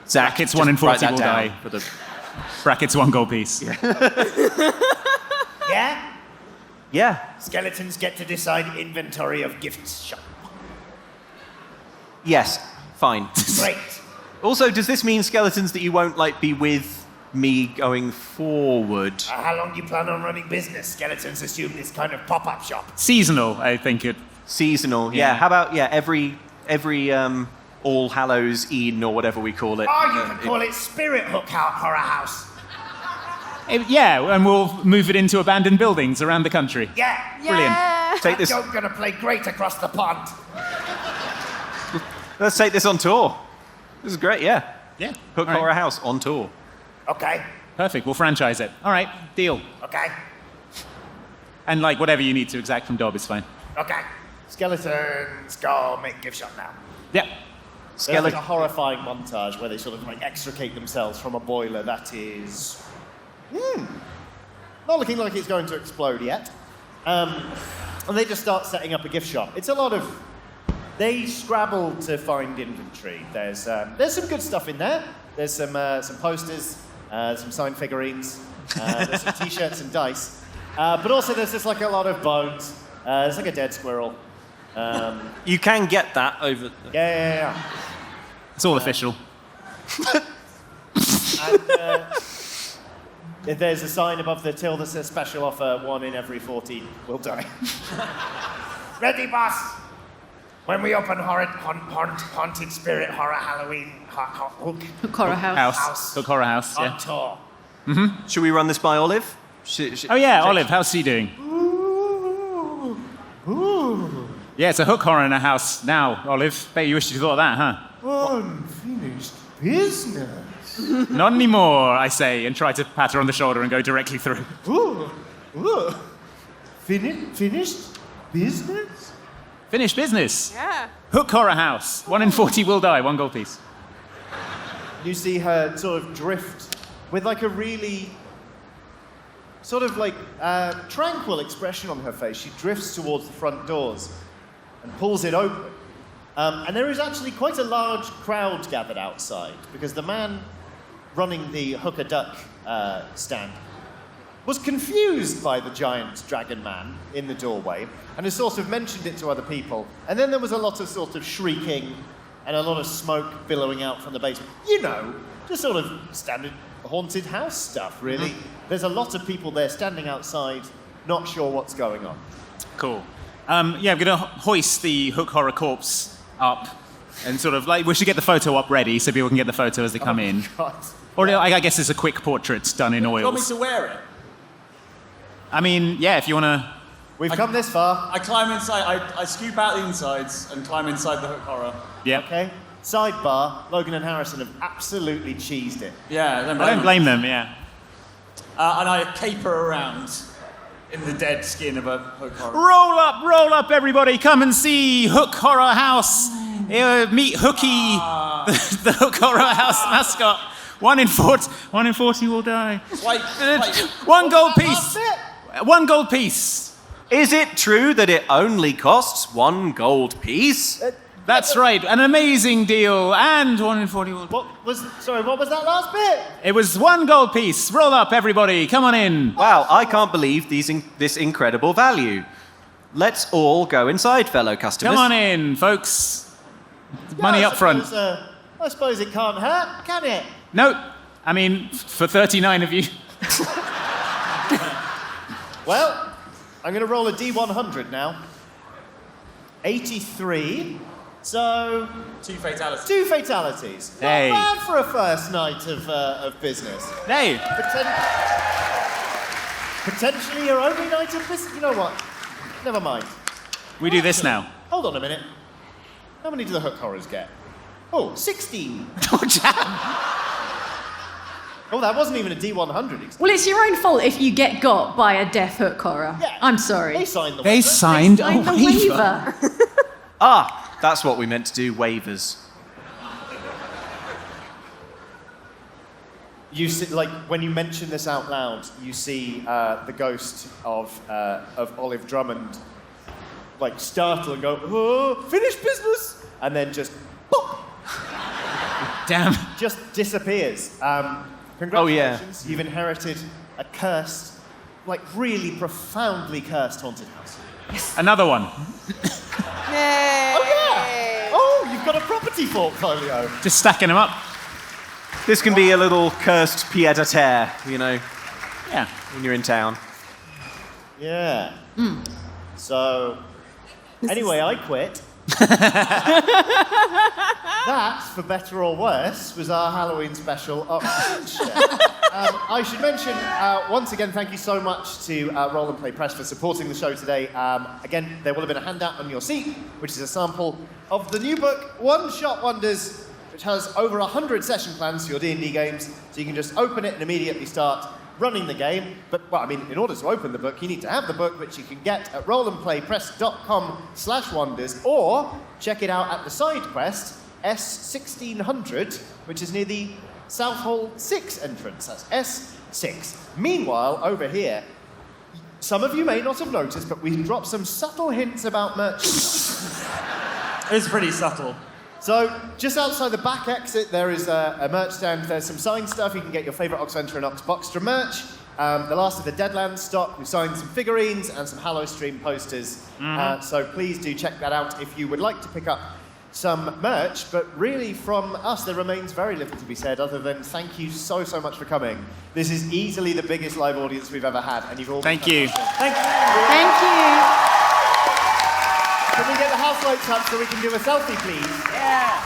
Zach, Brackets just 1 in 40 write that will down die. for the- Brackets 1 gold piece. Yeah? Yeah. Skeletons get to decide inventory of gift shop. Yes. Fine. Great. Also, does this mean skeletons that you won't be with me going forward? How long do you plan on running business? Skeletons assume this kind of pop-up shop. Seasonal, I think it. Seasonal. Yeah. How about every All Hallows Eve or whatever we call it. Oh, you can call it Spirit Hook Horror House. Yeah, and we'll move it into abandoned buildings around the country. Yeah. Brilliant. Take this. Joke's gonna play great across the pond. Let's take this on tour. This is great. Yeah. Yeah. Hook All right. Horror House on tour. Okay. Perfect. We'll franchise it. All right. Deal. Okay. And whatever you need to exact from Dob is fine. Okay. Skeletons go make gift shop now. Yeah. There's like a horrifying montage where they sort of extricate themselves from a boiler that is not looking like it's going to explode yet. And they just start setting up a gift shop. It's a lot of... They scrabble to find inventory. There's some good stuff in there. There's some posters, some signed figurines, there's some t-shirts and dice. But also there's just a lot of bones. There's a dead squirrel. You can get that over. Yeah. It's all official. And there's a sign above the till that says special offer, 1 in every 40 will die. Ready, boss? When we open Haunted Spirit Horror Halloween Hook Hook Horror House. Hook Horror House, on yeah. tour. Should we run this by Olive? Oh yeah, Olive, how's she doing? Yeah, it's a Hook Horror in a house now, Olive. Bet you wish you thought of that, huh? Unfinished business. Not anymore, I say, and try to pat her on the shoulder and go directly through. Finished business? Finished business. Yeah. Hook Horror House. 1 in 40 will die, 1 gold piece. You see her sort of drift with a really tranquil expression on her face. She drifts towards the front doors and pulls it open. And there is actually quite a large crowd gathered outside because the man running the hooker duck stand was confused by the giant dragon man in the doorway and has sort of mentioned it to other people. And then there was a lot of sort of shrieking and a lot of smoke billowing out from the basement. Just sort of standard haunted house stuff, really. There's a lot of people there standing outside, not sure what's going on. Cool. I'm going to hoist the Hook Horror corpse up and we should get the photo up ready so people can get the photo as they come in. God. Or I guess it's a quick portrait done in You want me oils. to wear it? I mean, yeah, if you want to... We've come this far. I climb inside. I scoop out the insides and climb inside the hook horror. Yep. Okay. Sidebar, Logan and Harrison have absolutely cheesed it. Yeah, I don't blame them, yeah. And I caper around in the dead skin of a hook horror. Roll up, everybody. Come and see Hook Horror House. Meet Hooky, the Hook Horror House mascot. 1 in 40 will die. Wait. 1 gold piece. 1 gold piece. Is it true that it only costs 1 gold piece? That's right. An amazing deal. And 1 in 40 will die. What was that last bit? It was 1 gold piece. Roll up, everybody. Come on in. Wow, I can't believe this incredible value. Let's all go inside, fellow customers. Come on in, folks. Money up front. I suppose it can't hurt, can it? No, I mean, for 39 of you. Well, I'm going to roll a D100 now. 83. So 2 fatalities. 2 fatalities. Hey. Not bad for a first night of business. Hey. Potentially your only night of business. You know what? Never mind. We do this now. Hold on a minute. How many do the hook horrors get? Oh, 16. Oh, that wasn't even a D100. Well, it's your own fault if you get got by a death hook horror. Yeah. I'm sorry. They signed the They waiver. signed a Signed the waiver. waiver. That's what we meant to do, waivers. You see, like when you mention this out loud, you see the ghost of Olive Drummond, like startle and go, "Oh, finish business," and then just, boop, Damn. just disappears. Congratulations, you've inherited a cursed, like really profoundly cursed haunted house. Another one. Yay! Oh yeah! Oh, you've got a property portfolio. Just stacking them up. This can be a little cursed pied-à-terre, you know, Yeah. when you're in town. Yeah. So, anyway, I quit. That, for better or worse, was our Halloween special Oxventure. I should mention, once again, thank you so much to Roll and Play Press for supporting the show today. Again, there will have been a handout on your seat, which is a sample of the new book, One Shot Wonders, which has over 100 session plans for your D&D games, so you can just open it and immediately start running the game. But, well, I mean, in order to open the book, you need to have the book, which you can get at rollandplaypress.com/wonders, or check it out at the side quest, S1600, which is near the South Hall 6 entrance. That's S6. Meanwhile, over here, some of you may not have noticed, but we dropped some subtle hints about merchandise. It's pretty subtle. So, just outside the back exit, there is a merch stand. There's some signed stuff. You can get your favourite Oxventure and Oxboxtra merch. The last of the Deadlands stock. We signed some figurines and some Hallowstream posters. So please do check that out if you would like to pick up some merch. But really, from us, there remains very little to be said other than thank you so much for coming. This is easily the biggest live audience we've ever had, and you've all been Thank you. fantastic. Thank you. Thank you. Can we get the house lights up so we can do a selfie, please? Yeah.